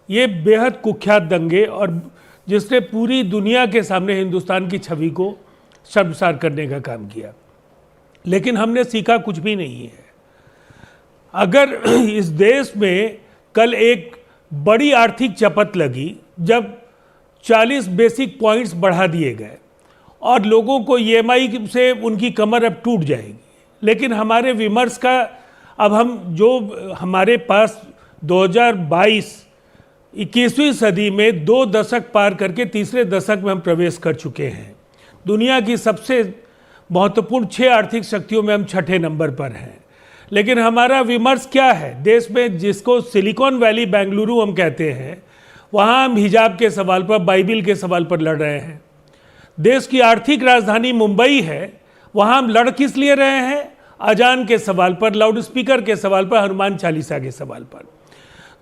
ये बेहद कुख्यात दंगे, और जिसने पूरी दुनिया के सामने हिंदुस्तान की छवि को शर्मसार करने का काम किया। लेकिन हमने सीखा कुछ भी नहीं है। अगर इस देश में कल एक बड़ी आर्थिक चपत लगी जब 40 बेसिक पॉइंट्स बढ़ा दिए गए, और लोगों को EMI से उनकी कमर अब टूट जाएगी, लेकिन हमारे विमर्श का अब हम जो हमारे पास 2022 21वीं सदी में 2 दशक पार करके तीसरे दशक में हम प्रवेश कर चुके हैं। दुनिया की सबसे महत्वपूर्ण 6 आर्थिक शक्तियों में हम 6ठे नंबर पर हैं। लेकिन हमारा विमर्श क्या है? देश में जिसको सिलिकॉन वैली बेंगलुरु हम कहते हैं, वहाँ हम हिजाब के सवाल पर, बाइबिल के सवाल पर लड़ रहे हैं। देश की आर्थिक राजधानी मुंबई है, वहाँ हम लड़ किस लिए रहे हैं? अजान के सवाल पर, लाउड स्पीकर के सवाल पर, हनुमान चालीसा के सवाल पर।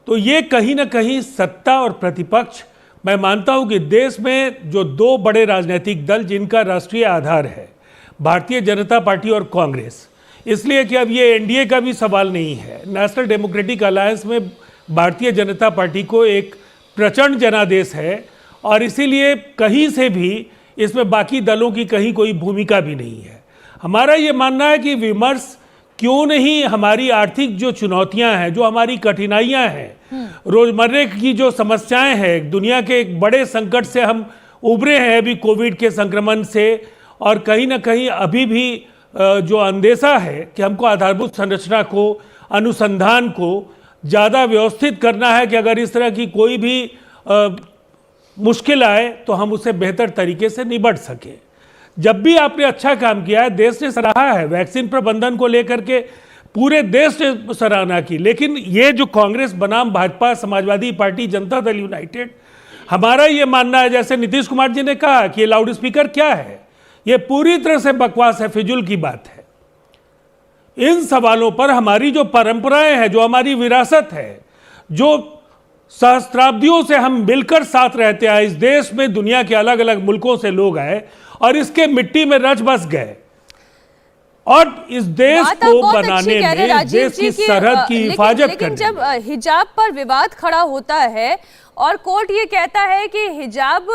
तो ये कहीं ना कहीं सत्ता और प्रतिपक्ष, मैं मानता हूँ कि देश में जो 2 बड़े राजनीतिक दल जिनका राष्ट्रीय आधार है, भारतीय जनता पार्टी और कांग्रेस, इसलिए कि अब ये एनडीए का भी सवाल नहीं है, नेशनल डेमोक्रेटिक अलायंस में भारतीय जनता पार्टी को एक प्रचंड जनादेश है और इसीलिए कहीं से भी इसमें बाकी दलों की कहीं कोई भूमिका भी नहीं है। हमारा ये मानना है कि विमर्श क्यों नहीं, हमारी आर्थिक जो चुनौतियां हैं, जो हमारी कठिनाइयां हैं, रोजमर्रे की जो समस्याएं हैं, दुनिया के एक बड़े संकट से हम उभरे हैं अभी कोविड के संक्रमण से, और कहीं ना कहीं अभी भी जो अंदेशा है कि हमको आधारभूत संरचना को, अनुसंधान को ज़्यादा व्यवस्थित करना है कि अगर इस तरह की कोई भी मुश्किल आए तो हम उससे बेहतर तरीके से निपट सके। जब भी आपने अच्छा काम किया है, देश ने सराहा है, वैक्सीन प्रबंधन को लेकर के पूरे देश ने सराहना की, लेकिन ये जो कांग्रेस बनाम भाजपा, समाजवादी पार्टी, जनता दल यूनाइटेड, हमारा ये मानना है, जैसे नीतीश कुमार जी ने कहा कि ये लाउड स्पीकर क्या है, ये पूरी तरह से बकवास है, फिजूल की बात है। इन सवालों पर हमारी जो परंपराएं हैं, जो हमारी विरासत है, जो सहस्त्राब्दियों से हम मिलकर साथ रहते आए, इस देश में दुनिया के अलग अलग मुल्कों से लोग आए और इसके मिट्टी में रच बस गए, और इस देश को बनाने में, देश की सरहद की हिफाजत करने में। जब हिजाब पर विवाद खड़ा होता है और कोर्ट ये कहता है कि हिजाब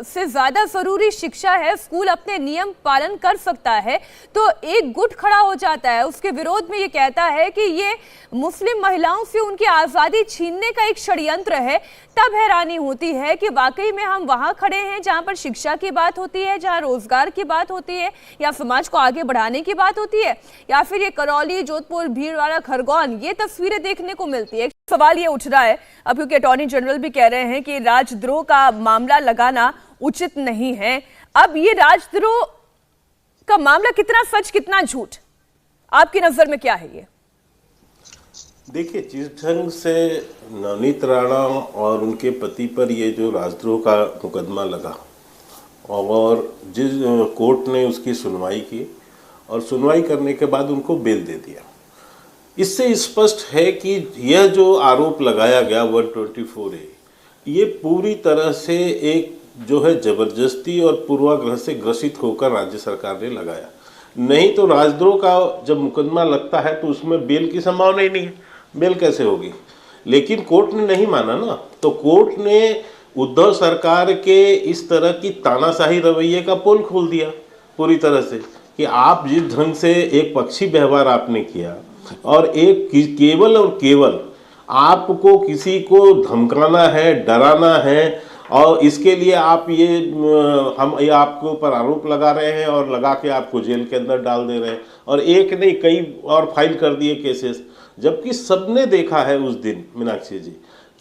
से ज्यादा जरूरी शिक्षा है, स्कूल अपने नियम पालन कर सकता है, तो एक गुट खड़ा हो जाता है उसके विरोध में, ये कहता है कि ये मुस्लिम महिलाओं से उनकी आजादी छीनने का एक षड्यंत्र है। तब हैरानी होती है कि वाकई में हम वहां खड़े हैं जहां पर शिक्षा की बात होती है, जहां रोजगार की बात होती है, या समाज को आगे बढ़ाने की बात होती है, या फिर ये करौली, जोधपुर, भीलवाड़ा, खरगोन, ये तस्वीरें देखने को मिलती है। सवाल ये उठ रहा है अब, क्योंकि अटॉर्नी जनरल भी कह रहे हैं कि राजद्रोह का मामला लगाना उचित नहीं है। अब ये राजद्रोह का मामला कितना सच कितना झूठ, आपकी नजर में क्या है? ये देखिए, जिस ढंग से नवनीत राणा और उनके पति पर ये जो राजद्रोह का मुकदमा लगा और जिस कोर्ट ने उसकी सुनवाई की और सुनवाई करने के बाद उनको बेल दे दिया, इससे स्पष्ट है कि यह जो आरोप लगाया गया 124A, ये पूरी तरह से एक जो है जबरदस्ती और पूर्वाग्रह से ग्रसित होकर राज्य सरकार ने लगाया। नहीं तो राजद्रोह का जब मुकदमा लगता है तो उसमें बेल की संभावना ही नहीं है, बेल कैसे होगी? लेकिन कोर्ट ने नहीं माना ना, तो कोर्ट ने उद्धव सरकार के इस तरह की तानाशाही रवैये का पोल खोल दिया पूरी तरह से, कि आप जिस ढंग से एक पक्षी व्यवहार आपने किया और एक केवल और केवल आपको किसी को धमकाना है, डराना है, और इसके लिए आप हम ये आपके ऊपर आरोप लगा रहे हैं और लगा के आपको जेल के अंदर डाल दे रहे हैं, और एक नहीं कई और फाइल कर दिए केसेस। जबकि सबने देखा है उस दिन मीनाक्षी जी,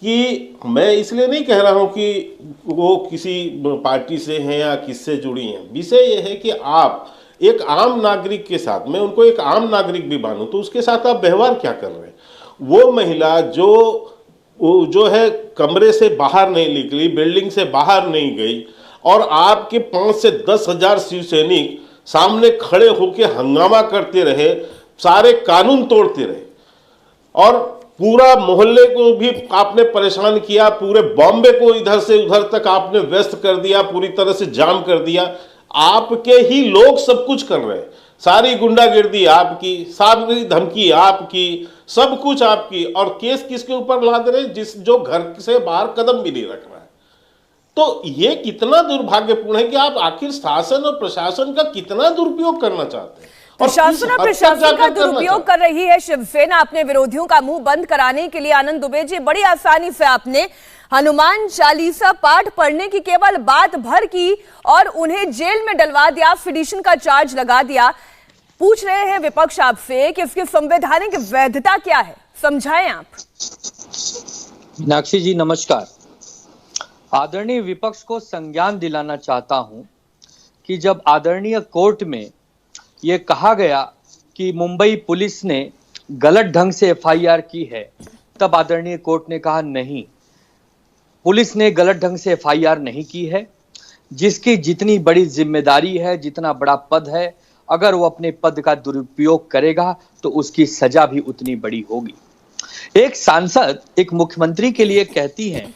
कि मैं इसलिए नहीं कह रहा हूं कि वो किसी पार्टी से हैं या किससे जुड़ी हैं, विषय ये है कि आप एक आम नागरिक के साथ, मैं उनको एक आम नागरिक भी मानूं, तो उसके साथ आप व्यवहार क्या कर रहे हैं? वो महिला जो है कमरे से बाहर नहीं निकली, बिल्डिंग से बाहर नहीं गई, और आपके 5 से 10 हजार शिव सैनिक सामने खड़े होकर हंगामा करते रहे, सारे कानून तोड़ते रहे, और पूरा मोहल्ले को भी आपने परेशान किया, पूरे बॉम्बे को इधर से उधर तक आपने व्यस्त कर दिया, पूरी तरह से जाम कर दिया। आपके ही लोग सब कुछ कर रहे हैं, सारी गुंडागिर्दी आपकी, सारी धमकी आपकी, सब कुछ आपकी, और केस किसके ऊपर लाद रहे? जो घर से बाहर कदम भी नहीं रख रहा है। तो ये कितना दुर्भाग्यपूर्ण है कि आप आखिर शासन और प्रशासन का कितना दुरुपयोग करना चाहते हैं। प्रशासन और प्रशासन का दुरुपयोग कर रही है शिवसेना अपने विरोधियों का मुंह बंद कराने के लिए। आनंद दुबे जी, बड़ी आसानी से आपने हनुमान चालीसा पाठ पढ़ने की केवल बात भर की और उन्हें जेल में डलवा दिया, सेडिशन का चार्ज लगा दिया। पूछ रहे हैं विपक्ष आपसे कि इसकी संवैधानिक वैधता क्या है, समझाएं आप। मीनाक्षी जी नमस्कार। आदरणीय विपक्ष को संज्ञान दिलाना चाहता हूं कि जब आदरणीय कोर्ट में यह कहा गया कि मुंबई पुलिस ने गलत ढंग से एफआईआर की है, तब आदरणीय कोर्ट ने कहा नहीं, पुलिस ने गलत ढंग से एफआईआर नहीं की है। जिसकी जितनी बड़ी जिम्मेदारी है, जितना बड़ा पद है, अगर वो अपने पद का दुरुपयोग करेगा तो उसकी सजा भी उतनी बड़ी होगी। एक सांसद एक मुख्यमंत्री के लिए कहती हैं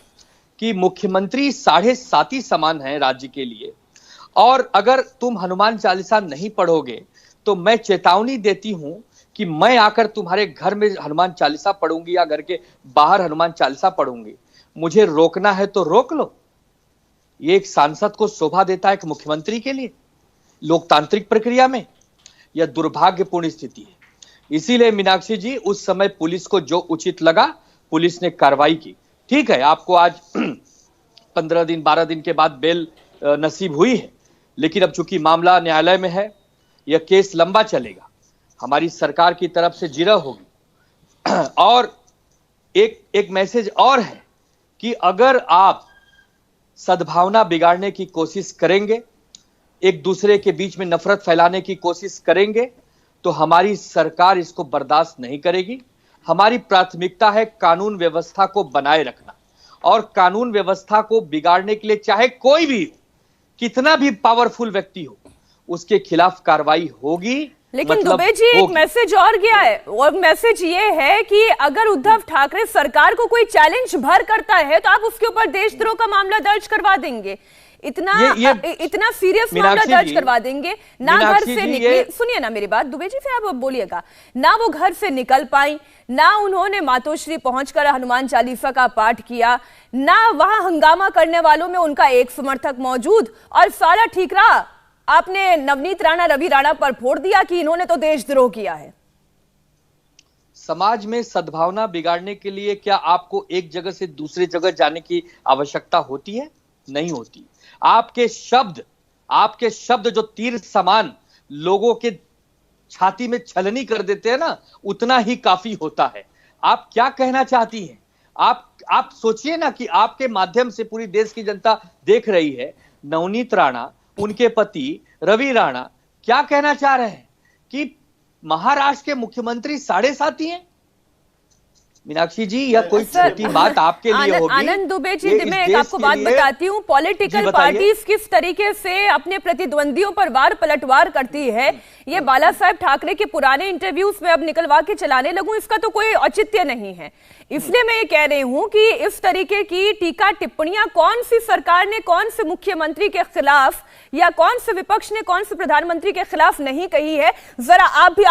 कि मुख्यमंत्री 7.5 समान है राज्य के लिए, और अगर तुम हनुमान चालीसा नहीं पढ़ोगे तो मैं चेतावनी देती हूं कि मैं आकर तुम्हारे घर में हनुमान चालीसा पढ़ूंगी या घर के बाहर हनुमान चालीसा पढ़ूंगी, मुझे रोकना है तो रोक लो। ये एक सांसद को शोभा देता है एक मुख्यमंत्री के लिए लोकतांत्रिक प्रक्रिया में? यह दुर्भाग्यपूर्ण स्थिति है। इसीलिए मीनाक्षी जी, उस समय पुलिस को जो उचित लगा पुलिस ने कार्रवाई की। ठीक है, आपको आज 15 दिन 12 दिन के बाद बेल नसीब हुई है, लेकिन अब चूंकि मामला न्यायालय में है, यह केस लंबा चलेगा। हमारी सरकार की तरफ से जिरह होगी। और एक मैसेज और है कि अगर आप सद्भावना बिगाड़ने की कोशिश करेंगे, एक दूसरे के बीच में नफरत फैलाने की कोशिश करेंगे, तो हमारी सरकार इसको बर्दाश्त नहीं करेगी। हमारी प्राथमिकता है कानून व्यवस्था को बनाए रखना, और कानून व्यवस्था को बिगाड़ने के लिए चाहे कोई भी, कितना भी पावरफुल व्यक्ति हो, उसके खिलाफ कार्रवाई होगी। लेकिन मतलब दुबे जी, एक मैसेज और गया है, और मैसेज ये है कि अगर उद्धव ठाकरे सरकार को कोई चैलेंज भर करता है तो आप उसके ऊपर देशद्रोह का मामला दर्ज करवा देंगे। इतना सीरियस मामला दर्ज करवा देंगे। ना घर से निकले, सुनिए ना मेरी बात दुबे जी, फिर आप बोलिएगा ना, वो घर से निकल पाई, ना उन्होंने मातोश्री पहुंचकर हनुमान चालीसा का पाठ किया, ना वहां हंगामा करने वालों में उनका एक समर्थक मौजूद, और सारा ठीक रहा। आपने नवनीत राणा, रवि राणा पर फोड़ दिया कि इन्होंने तो देशद्रोह किया है। समाज में सद्भावना बिगाड़ने के लिए क्या आपको एक जगह से दूसरी जगह जाने की आवश्यकता होती है? नहीं होती। आपके शब्द जो तीर समान लोगों के छाती में छलनी कर देते हैं ना, उतना ही काफी होता है। आप क्या कहना चाहती हैं? आप सोचिए ना कि आपके माध्यम से पूरी देश की जनता देख रही है। नवनीत राणा, उनके पति रवि राणा क्या कहना चाह रहे हैं कि महाराष्ट्र के मुख्यमंत्री साढ़े साथी हैं? मीनाक्षी जी, यह कोई छोटी बात आपके लिए होगी? आनंद दुबे जी, मैं एक आपको बात बताती हूँ। पॉलिटिकल पार्टीज किस तरीके से अपने प्रतिद्वंदियों पर वार पलटवार करती है, ये बाला साहेब ठाकरे के पुराने इंटरव्यूज में अब निकलवा के चलाने लगूं, इसका तो कोई औचित्य नहीं है। इसलिए मैं ये कह रही हूं कि इस तरीके की टीका टिप्पणियां कौन सी सरकार ने कौन से मुख्यमंत्री के खिलाफ या कौन से विपक्ष ने कौन से प्रधानमंत्री के खिलाफ नहीं कही है, जरा आप भी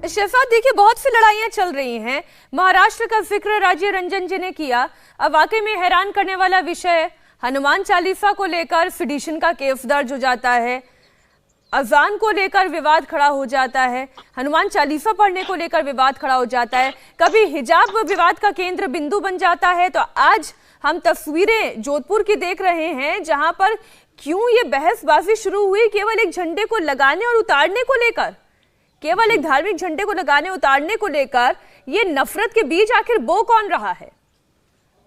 शहजाद, देखिए बहुत सी लड़ाइयां चल रही हैं। महाराष्ट्र का जिक्र राजीव रंजन जी ने किया। अब वाकई में हैरान करने वाला विषय, हनुमान चालीसा को लेकर सिडिशन का केस दर्ज हो जाता है, अजान को लेकर विवाद खड़ा हो जाता है, हनुमान चालीसा पढ़ने को लेकर विवाद खड़ा हो जाता है, कभी हिजाब विवाद का केंद्र बिंदु बन जाता है। तो आज हम तस्वीरें जोधपुर की देख रहे हैं, जहां पर क्यों ये बहसबाजी शुरू हुई केवल एक झंडे को लगाने और उतारने को लेकर, केवल एक धार्मिक झंडे को लगाने उतारने को लेकर। ये नफरत के बीच आखिर बो कौन रहा है?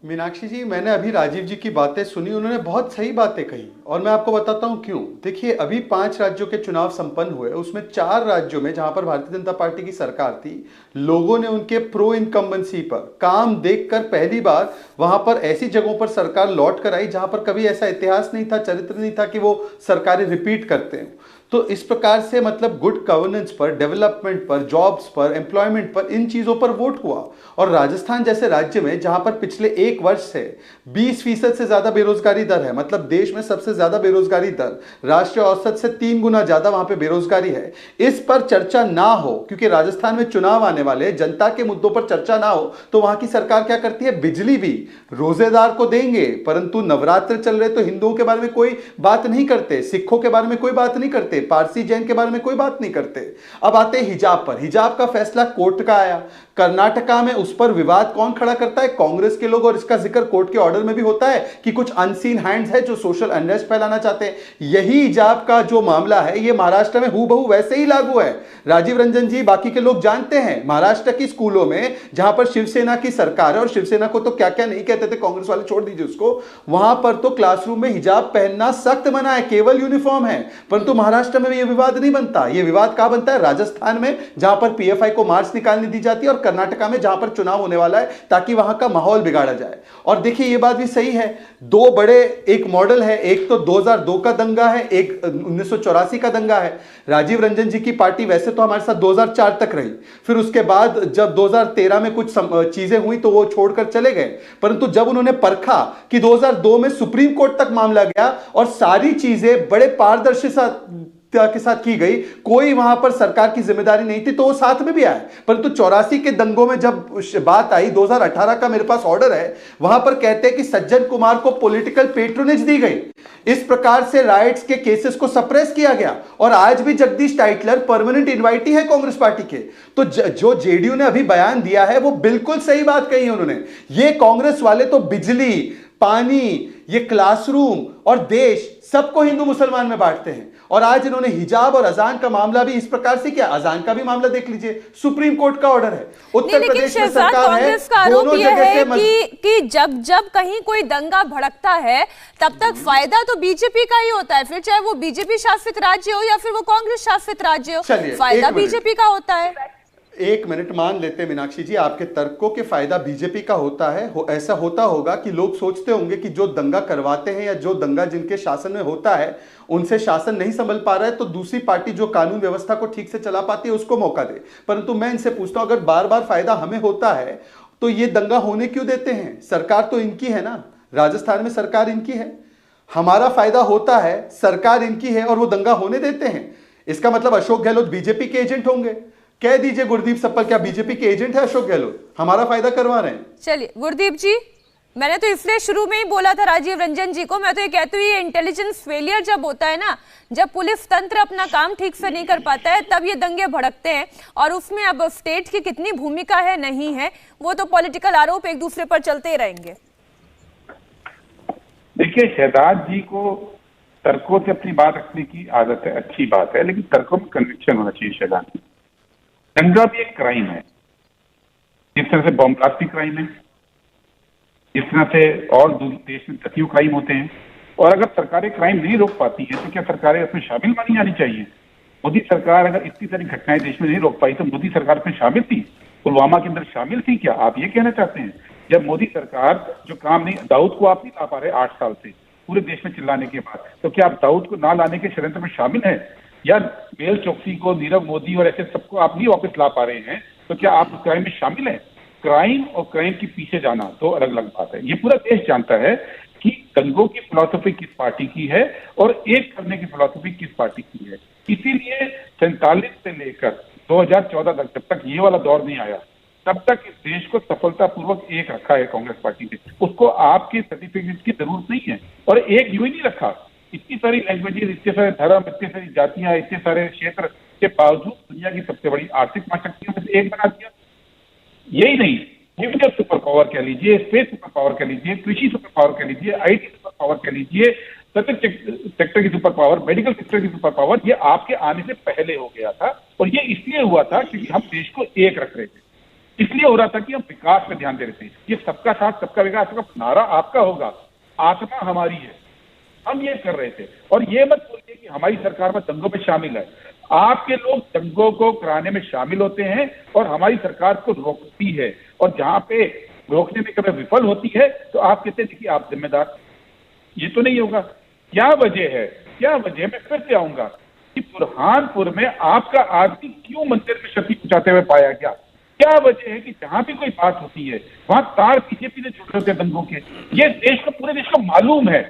मीनाक्षी जी, मैंने अभी राजीव जी की बातें सुनी, उन्होंने बहुत सही बातें कही, और मैं आपको बताता हूं क्यों। देखिए, अभी 5 राज्यों के चुनाव संपन्न हुए, उसमें 4 राज्यों में जहां पर भारतीय जनता पार्टी की सरकार थी, लोगों ने उनके प्रो इनकम्बेंसी पर काम देखकर पहली बार वहां पर ऐसी जगहों पर सरकार लौट कर आई जहां पर कभी ऐसा इतिहास नहीं था, चरित्र नहीं था कि वो सरकारें रिपीट करते हैं। तो इस प्रकार से मतलब गुड गवर्नेंस पर, डेवलपमेंट पर, जॉब्स पर, एम्प्लॉयमेंट पर, इन चीजों पर वोट हुआ। और राजस्थान जैसे राज्य में जहां पर पिछले 1 वर्ष से 20% से ज्यादा बेरोजगारी दर है, मतलब देश में सबसे ज्यादा बेरोजगारी दर, राष्ट्रीय औसत से 3 गुना ज्यादा वहां पे बेरोजगारी है, इस पर चर्चा ना हो, क्योंकि राजस्थान में चुनाव आने वाले, जनता के मुद्दों पर चर्चा ना हो, तो वहां की सरकार क्या करती है, बिजली भी रोजेदार को देंगे, परंतु नवरात्र चल रहे तो हिंदुओं के बारे में कोई बात नहीं करते, सिखों के बारे में कोई बात नहीं करते, पारसी जैन के बारे में कोई बात नहीं करते। अब आते हैं हिजाब पर। हिजाब का फैसला कोर्ट का आया, कर्नाटका में उस पर विवाद कौन खड़ा करता है, कांग्रेस के लोग, और इसका जिक्र कोर्ट के ऑर्डर में भी होता है कि कुछ अनसीन हैंड्स है जो सोशल अनरेस्ट फैलाना चाहते हैं। यही हिजाब का जो मामला है, ये महाराष्ट्र में हूबहू वैसे ही लागू है। राजीव रंजन जी, बाकी के लोग जानते हैं, महाराष्ट्र की स्कूलों में जहां पर शिवसेना की सरकार है, और शिवसेना को तो क्या क्या नहीं कहते थे, कांग्रेस वाले छोड़ दीजिए उसको, वहां पर तो क्लासरूम में हिजाब पहनना सख्त मना है, केवल यूनिफॉर्म है। परंतु महाराष्ट्र में यह विवाद नहीं बनता। यह विवाद कहां बनता है, राजस्थान में, जहां पर पीएफआई को मार्च निकालने दी जाती है और कर्नाटका में जहां पर चुनाव होने वाला है, ताकि वहां का माहौल बिगाड़ा जाए। और देखिए ये बात भी सही है, दो बड़े एक मॉडल है, एक तो 2002 का दंगा है, एक 1984 का दंगा है। राजीव रंजन जी की पार्टी वैसे तो हमारे साथ 2004 तक रही, फिर उसके बाद जब 2013 में कुछ चीजें हुई तो वो छोड़कर चले गए, परंतु जब उन्होंने परखा कि 2002 में सुप्रीम कोर्ट तक मामला गया और सारी चीजें बड़े पारदर्शिता के साथ की गई, कोई वहां पर सरकार की जिम्मेदारी नहीं थी, तो वो साथ में भी आए। परंतु 84 के दंगों में जब बात आई, 2018 का मेरे पास ऑर्डर है, वहां पर कहते हैं कि सज्जन कुमार को पॉलिटिकल पेट्रोनेज दी गई, इस प्रकार से राइट्स के केसेस को सप्रेस किया गया। और आज भी जगदीश टाइटलर परमानेंट इनवाइटी है कांग्रेस पार्टी के। तो जो जेडीयू ने अभी बयान दिया है वो बिल्कुल सही बात कही है उन्होंने। ये कांग्रेस वाले तो बिजली, पानी, ये क्लासरूम और देश सबको हिंदू मुसलमान में बांटते हैं। और आज इन्होंने हिजाब और अजान का मामला भी इस प्रकार से किया। अजान का भी मामला देख लीजिए, सुप्रीम कोर्ट का ऑर्डर है, उत्तर प्रदेश में सरकार है, कांग्रेस का आरोप दोनों यह जगह है से कि जब कहीं कोई दंगा भड़कता है तब तक फायदा तो बीजेपी का ही होता है, फिर चाहे वो बीजेपी शासित राज्य हो या फिर वो कांग्रेस शासित राज्य हो, फायदा बीजेपी का होता है। एक मिनट मान लेते हैं मीनाक्षी जी, आपके तर्कों के फायदा बीजेपी का होता है। ऐसा होता होगा कि लोग सोचते होंगे कि जो दंगा करवाते हैं या जो दंगा जिनके शासन में होता है उनसे शासन नहीं संभल पा रहा है, तो दूसरी पार्टी जो कानून व्यवस्था को ठीक से चला पाती है उसको मौका दे। परंतु मैं इनसे पूछता हूं, अगर बार बार फायदा हमें होता है तो ये दंगा होने क्यों देते हैं? सरकार तो इनकी है ना, राजस्थान में सरकार इनकी है, हमारा फायदा होता है, सरकार इनकी है और वो दंगा होने देते हैं। इसका मतलब अशोक गहलोत बीजेपी के एजेंट होंगे। कह दीजिए गुरदीप सप्पल, क्या बीजेपी के एजेंट है अशोक गहलोत? हमारा फायदा करवा रहे हैं। चलिए गुरदीप जी, मैंने तो इसलिए शुरू में ही बोला था राजीव रंजन जी को, मैं तो ये कहती हूँ ये इंटेलिजेंस फेलियर जब होता है ना, जब पुलिस तंत्र अपना काम ठीक से नहीं कर पाता है तब ये दंगे भड़कते हैं। और उसमें अब स्टेट की कितनी भूमिका है नहीं है वो तो पॉलिटिकल आरोप एक दूसरे पर चलते ही रहेंगे। देखिए, शहजाद जी को तर्कों से अपनी बात रखने की आदत है, अच्छी बात है, लेकिन तर्कों में कन्विक्शन होना चाहिए। शहजाद जी, दंगा भी एक क्राइम है, जिस तरह से बॉम्ब ब्लास्ट भी क्राइम है, जिस तरह से और देश में दतियों क्राइम होते हैं। और अगर सरकारें क्राइम नहीं रोक पाती हैं तो क्या सरकारें उसमें शामिल मानी जानी चाहिए? मोदी सरकार अगर इतनी सारी घटनाएं देश में नहीं रोक पाई तो मोदी सरकार उसमें शामिल थी, पुलवामा के अंदर शामिल थी क्या? आप ये कहना चाहते हैं? जब मोदी सरकार जो काम नहीं, दाऊद को आप नहीं ला पा रहे 8 साल से पूरे देश में चिल्लाने के बाद, तो क्या आप दाऊद को ना लाने के षड्यंत्र में शामिल हैं? या मेल चौकसी को, नीरव मोदी और ऐसे सबको आप नहीं वापस ला पा रहे हैं, तो क्या आप उस क्राइम में शामिल हैं? क्राइम और क्राइम के पीछे जाना तो अलग अलग बात है। ये पूरा देश जानता है कि दंगों की फिलॉसफी किस पार्टी की है और एक करने की फिलॉसफी किस पार्टी की है। इसीलिए 47 से लेकर 2014 तक, जब तक ये वाला दौर नहीं आया, तब तक इस देश को सफलतापूर्वक एक रखा है कांग्रेस पार्टी ने। उसको आपके सर्टिफिकेट की जरूरत नहीं है। और एक यूं ही नहीं रखा, इतनी सारी लैंग्वेजेस, इतने सारे धर्म, इतनी सारी जातियां, इतने सारे क्षेत्र के बावजूद दुनिया की सबसे बड़ी आर्थिक महाशक्तियों में से एक बना दिया। यही नहीं, न्यूक्लियर सुपर पावर कह लीजिए, स्पेस सुपर पावर कह लीजिए, कृषि सुपर पावर कह लीजिए, IT सुपर पावर कह लीजिए, सर्विस सेक्टर की सुपर पावर, मेडिकल सेक्टर की सुपर पावर, ये आपके आने से पहले हो गया था। और ये इसलिए हुआ था क्योंकि हम देश को एक रख रहे थे, इसलिए हो रहा था कि हम विकास पे ध्यान दे रहे थे। ये सबका साथ सबका विकास का नारा आपका होगा, आत्मा हमारी है, हम ये कर रहे थे। और ये मत बोलिए कि हमारी सरकार में दंगों में शामिल है। आपके लोग दंगों को कराने में शामिल होते हैं और हमारी सरकार को रोकती है, और जहां पे रोकने में कभी विफल होती है तो आप कहते हैं कि आप जिम्मेदार। ये तो नहीं होगा। क्या वजह है? क्या वजह? मैं फिर से आऊंगा कि बुरहानपुर में आपका आदमी क्यों मंदिर में क्षति पहुंचाते हुए पाया गया? क्या वजह है कि जहां भी कोई बात होती है वहां तार बीजेपी से जुड़े होते हैं दंगों के? ये देश को, पूरे देश को मालूम है।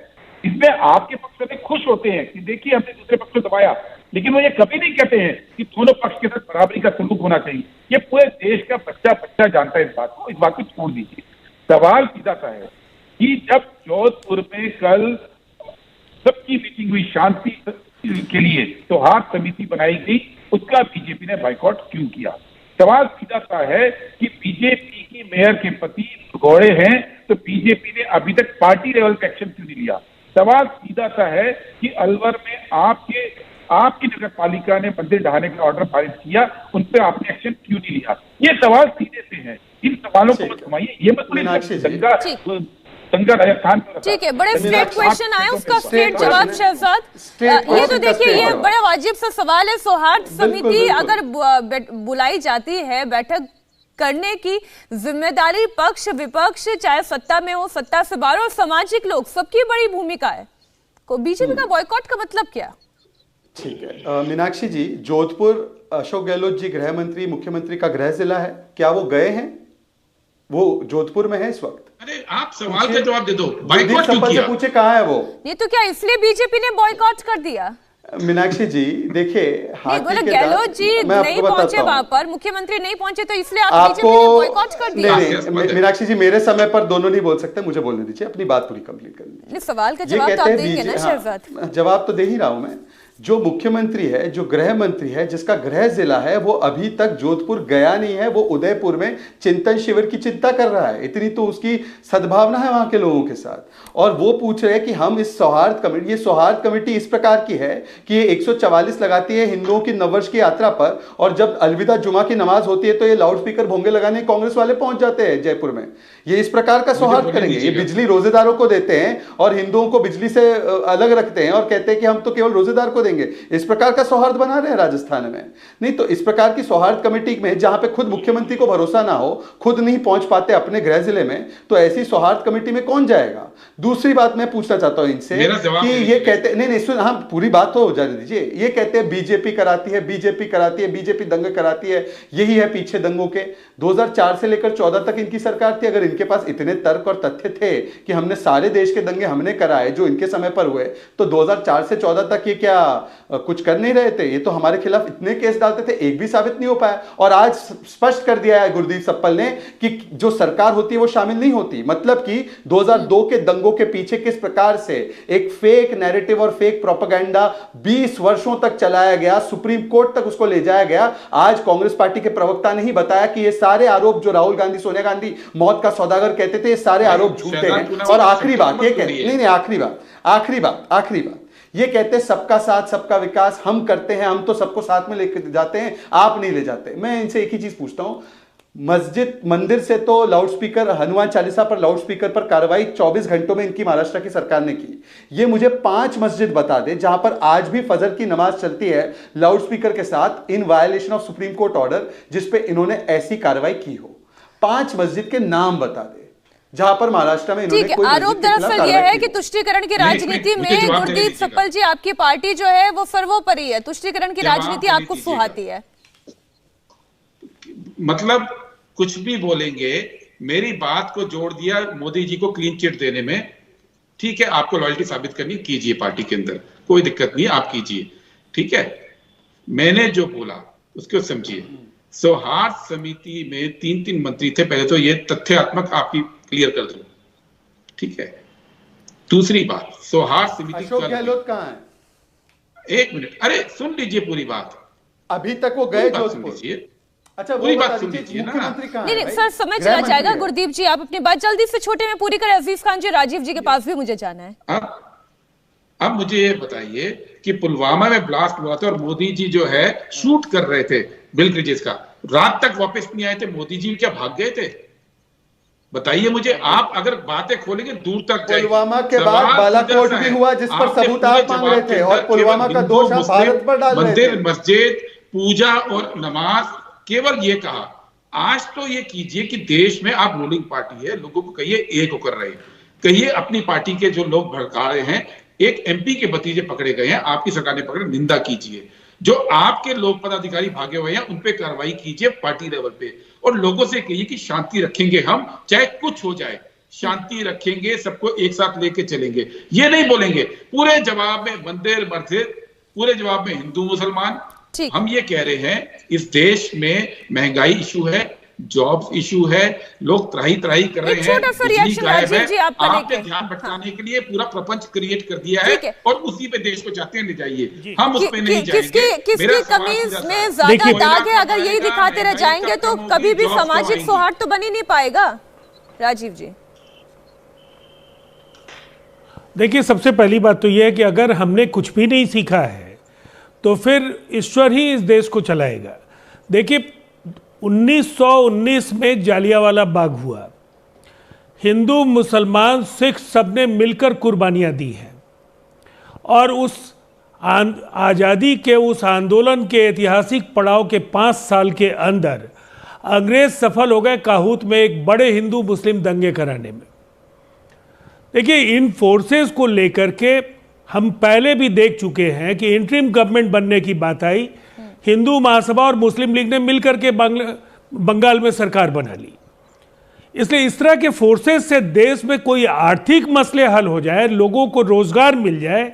इसमें आपके पक्ष में खुश होते हैं कि देखिए हमने दूसरे पक्ष को दबाया, लेकिन वो ये कभी नहीं कहते हैं कि दोनों पक्ष के साथ बराबरी का सलूक होना चाहिए। ये पूरे देश का बच्चा बच्चा जानता है इस बात को। इस बात को छोड़ दीजिए। सवाल सीधा सा है कि जब जोधपुर में कल सबकी मीटिंग हुई शांति के लिए, त्योहार समिति बनाई गई, उसका बीजेपी ने बाइकआउट क्यों किया? सवाल सीधा सा है कि बीजेपी की मेयर के पति घोड़े हैं तो बीजेपी ने अभी तक पार्टी लेवल का एक्शन क्यों नहीं लिया? सवाल सीधा सा है कि अलवर में आपकी नगर पालिका ने मंदिर ढहाने का ऑर्डर पारित किया, उन पर आपने एक्शन क्यों नहीं लिया? ये सवाल सीधे से है। इन सवालों को मत घुमाइए। ये मत दंगा राजस्थान में। ठीक है, बड़े स्ट्रेट क्वेश्चन आए, उसका स्ट्रेट जवाब शहजाद। ये तो देखिए, ये बड़ा वाजिब सा सवाल है। सौहार्द समिति अगर बुलाई जाती है बैठक करने की जिम्मेदारी पक्ष विपक्ष, चाहे सत्ता में हो, सत्ता से बाहर, और सामाजिक लोग, सबकी बड़ी भूमिका है। को बीजेपी का बॉयकॉट का मतलब क्या? ठीक है मीनाक्षी जी, जोधपुर अशोक गहलोत जी गृह मंत्री, मुख्यमंत्री का गृह जिला है, क्या वो गए हैं? वो जोधपुर में है इस वक्त? अरे आप सवाल का जवाब दे दो, गुरदीप बाइकआउट क्यों सप्पल किया? से पूछे कहाँ है वो? ये तो क्या इसलिए बीजेपी ने बॉयकॉट कर दिया? मीनाक्षी जी देखिए, गहलोत जी नहीं पहुंचे वहां पर, मुख्यमंत्री नहीं पहुंचे, तो इसलिए आप आपको बीजेपी ने बॉयकॉट कर दिया? नहीं, मीनाक्षी जी मेरे समय पर दोनों नहीं बोल सकते, मुझे बोलने दीजिए, अपनी बात पूरी कंप्लीट करनी दीजिए। सवाल का जवाब तो आप देंगे ना शहजाद? जवाब तो दे ही रहा हूं मैं। जो मुख्यमंत्री है, जो गृह मंत्री है, जिसका गृह जिला है, वो अभी तक जोधपुर गया नहीं है, वो उदयपुर में चिंतन शिविर की चिंता कर रहा है। इतनी तो उसकी सद्भावना है वहां के लोगों के साथ। और वो पूछ रहे हैं कि हम इस सौहार्द कमेटी, ये सौहार्द कमेटी इस प्रकार की है कि ये 144 लगाती है हिंदुओं की नववर्ष की यात्रा पर, और जब अलविदा जुमा की नमाज होती है तो ये लाउड स्पीकर भोंगे लगाने कांग्रेस वाले पहुंच जाते हैं जयपुर में। ये इस प्रकार का सौहार्द करेंगे? ये बिजली रोजेदारों को देते हैं और हिंदुओं को बिजली से अलग रखते हैं और कहते हैं कि हम तो केवल रोजेदार को देंगे। इस प्रकार का सौहार्द बना रहे हैं राजस्थान में। नहीं तो इस प्रकार की सौहार्द कमेटी में जहां पे खुद मुख्यमंत्री को भरोसा ना हो, खुद नहीं पहुंच पाते अपने गृह जिले में, तो ऐसी सौहार्द कमेटी में कौन जाएगा? दूसरी बात मैं पूछना चाहता हूं इनसे कि ये कहते नहीं सुन, हाँ पूरी बात तो हो जाने दीजिए। ये कहते हैं बीजेपी कराती है, बीजेपी कराती है, बीजेपी दंगे कराती है, यही है पीछे दंगों के। 2004 से लेकर 14 तक इनकी सरकार थी। अगर इनके पास इतने तर्क और तथ्य थे कि हमने सारे देश के दंगे हमने कराए जो इनके समय पर हुए, तो 2004 से 14 तक ये क्या कुछ कर नहीं रहे थे? ये तो हमारे खिलाफ इतने केस डालते थे, एक भी साबित नहीं हो पाया। और आज स्पष्ट कर दिया है गुरदीप सप्पल ने कि जो सरकार होती है वो शामिल नहीं होती। मतलब कि 2002 के दंगों के पीछे किस प्रकार से एक फेक नैरेटिव और फेक प्रोपेगेंडा 20 वर्षों तक चलाया गया, सुप्रीम कोर्ट तक उसको ले जाया गया। आज कांग्रेस पार्टी के प्रवक्ता ने ही बताया कि ये सारे आरोप जो राहुल गांधी, सोनिया गांधी मौत का सौदागर कहते थे, ये सारे आरोप झूठे हैं। और आखिरी बात ये कहते, नहीं आखिरी बात ये कहते हैं सबका साथ सबका विकास हम करते हैं, हम तो सबको साथ में लेकर जाते हैं, आप नहीं ले जाते। मैं इनसे एक ही चीज पूछता हूं, मस्जिद मंदिर से तो लाउडस्पीकर, हनुमान चालीसा पर लाउडस्पीकर पर कार्रवाई 24 घंटों में इनकी महाराष्ट्र की सरकार ने की। ये मुझे 5 मस्जिद बता दे जहां पर आज भी फजर की नमाज चलती है लाउडस्पीकर के साथ, in violation of supreme court order, जिसपे इन्होंने ऐसी कार्रवाई की हो। 5 मस्जिद के नाम बता दे जहां पर महाराष्ट्र में इन्होंने कोई आरोप दरअसल यह है कि तुष्टीकरण की राजनीति में गुरदीप सप्पल जी, आपकी पार्टी जो है वो सर्वोपरि है, तुष्टीकरण की राजनीति आपको सुहाती है। मतलब कुछ भी बोलेंगे, मेरी बात को जोड़ दिया मोदी जी को क्लीन चिट देने में। ठीक है, आपको लॉयल्टी साबित करनी कीजिए पार्टी के अंदर, कोई दिक्कत नहीं, आप कीजिए। ठीक है, मैंने जो बोला उसको समझिए। सौहार्द समिति में 3 मंत्री थे। पहले तो ये तथ्यात्मक आपकी क्लियर कर दूं, ठीक है। दूसरी बात, सौहार्द समिति अशोक गहलोत कहां है? 1 मिनट, अरे सुन लीजिए पूरी बात। अभी तक वो गए जोधपुर? अच्छा पूरी बात सुन लीजिए ना। नहीं सर, समय चला जाएगा। गुरदीप जी आप अपनी बात जल्दी से छोटे में पूरी करें। अजीज खान जी, राजीव जी के पास भी मुझे जाना है। अब मुझे ये बताइए कि पुलवामा में ब्लास्ट हुआ था और मोदी जी जो है शूट कर रहे थे बिल ब्रिजेस का, रात तक वापस नहीं आए थे। मोदी जी क्या भाग गए थे? बताइए मुझे। आप अगर बातें खोलेंगे दूर तक जाएगी। पुलवामा के बाद बालाकोट भी हुआ जिस पर सबूत आप मांग रहे थे, और पुलवामा का दोष आप भारत पर डाल रहे थे। मंदिर, मस्जिद, पूजा और नमाज, केवल ये कहा। आज तो ये कीजिए कि देश में आप रूलिंग पार्टी है, लोगों को कहिए एक होकर रहे, कहिए अपनी पार्टी के जो लोग भड़का रहे हैं, एक एमपी के भतीजे पकड़े गए हैं, आपकी सरकार ने पकड़े, निंदा कीजिए। जो आपके लोक पदाधिकारी भागे हुए हैं उन पे कार्रवाई कीजिए पार्टी लेवल पे, और लोगों से कहिए कि शांति रखेंगे, हम चाहे कुछ हो जाए शांति रखेंगे, सबको एक साथ लेके चलेंगे। ये नहीं बोलेंगे पूरे जवाब में मंदिर मस्जिद, पूरे जवाब में हिंदू मुसलमान। हम ये कह रहे हैं इस देश में महंगाई इशू है, जॉब इशू है, लोग त्राही त्राही कर रहे हैं, आपने ध्यान भटकाने के लिए पूरा प्रपंच क्रिएट कर दिया है और उसी पे देश को चाहते हैं ले जाइए। हम उस पे नहीं जाएंगे। किसकी कमीज में ज्यादा दाग है? अगर यही दिखाते रह जाएंगे तो कभी भी सामाजिक सौहार्द तो बन ही नहीं पाएगा। राजीव जी देखिए, सबसे पहली बात तो यह है कि अगर हमने कुछ भी नहीं सीखा है तो फिर ईश्वर ही इस देश को चलाएगा। देखिए 1919 में जालियांवाला बाग हुआ, हिंदू मुसलमान सिख सबने मिलकर कुर्बानियां दी हैं, और उस आज़ादी के उस आंदोलन के ऐतिहासिक पड़ाव के 5 साल के अंदर अंग्रेज सफल हो गए काहूत में एक बड़े हिंदू मुस्लिम दंगे कराने में। देखिए, इन फोर्सेस को लेकर के हम पहले भी देख चुके हैं कि इंटरिम गवर्नमेंट बनने की बात आई, हिंदू महासभा और मुस्लिम लीग ने मिलकर के बंगाल में सरकार बना ली। इसलिए इस तरह के फोर्सेस से देश में कोई आर्थिक मसले हल हो जाए, लोगों को रोजगार मिल जाए,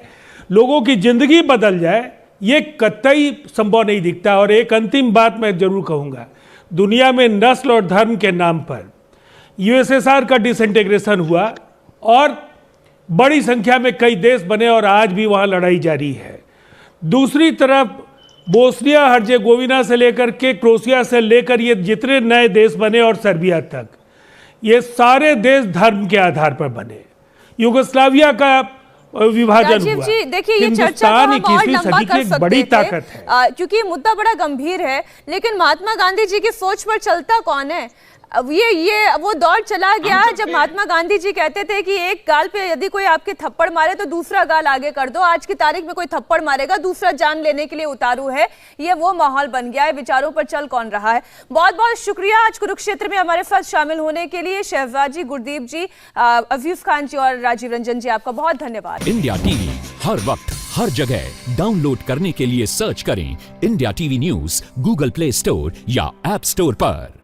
लोगों की जिंदगी बदल जाए, ये कतई संभव नहीं दिखता। और एक अंतिम बात मैं जरूर कहूँगा, दुनिया में नस्ल और धर्म के नाम पर यूएसएसआर का डिसइंटीग्रेशन हुआ और बड़ी संख्या में कई देश बने और आज भी वहाँ लड़ाई जारी है। दूसरी तरफ बोस्निया हर्जेगोविना से लेकर के क्रोएशिया से लेकर ये जितने नए देश बने और सर्बिया तक, ये सारे देश धर्म के आधार पर बने। युगोस्लाविया का विभाजन राजीव हुआ। जी, देखिए ये चर्चा हिंदुस्तान को हम और 21वीं लंबा सदी की कर एक सकते बड़ी थे, ताकत है। क्योंकि ये मुद्दा बड़ा गंभीर है, लेकिन महात्मा गांधी जी की सोच पर चलता कौन है? अब ये वो दौर चला गया जब महात्मा गांधी जी कहते थे कि एक गाल पे यदि कोई आपके थप्पड़ मारे तो दूसरा गाल आगे कर दो। आज की तारीख में कोई थप्पड़ मारेगा, दूसरा जान लेने के लिए उतारू है। ये वो माहौल बन गया है, विचारों पर चल कौन रहा है। बहुत बहुत शुक्रिया आज कुरुक्षेत्र में हमारे साथ शामिल होने के लिए शहजाद जी, गुरदीप जी, अजीज खान जी और राजीव रंजन जी, आपका बहुत धन्यवाद। इंडिया टीवी हर वक्त हर जगह डाउनलोड करने के लिए सर्च करें India TV news Google play store या ऐप स्टोर पर।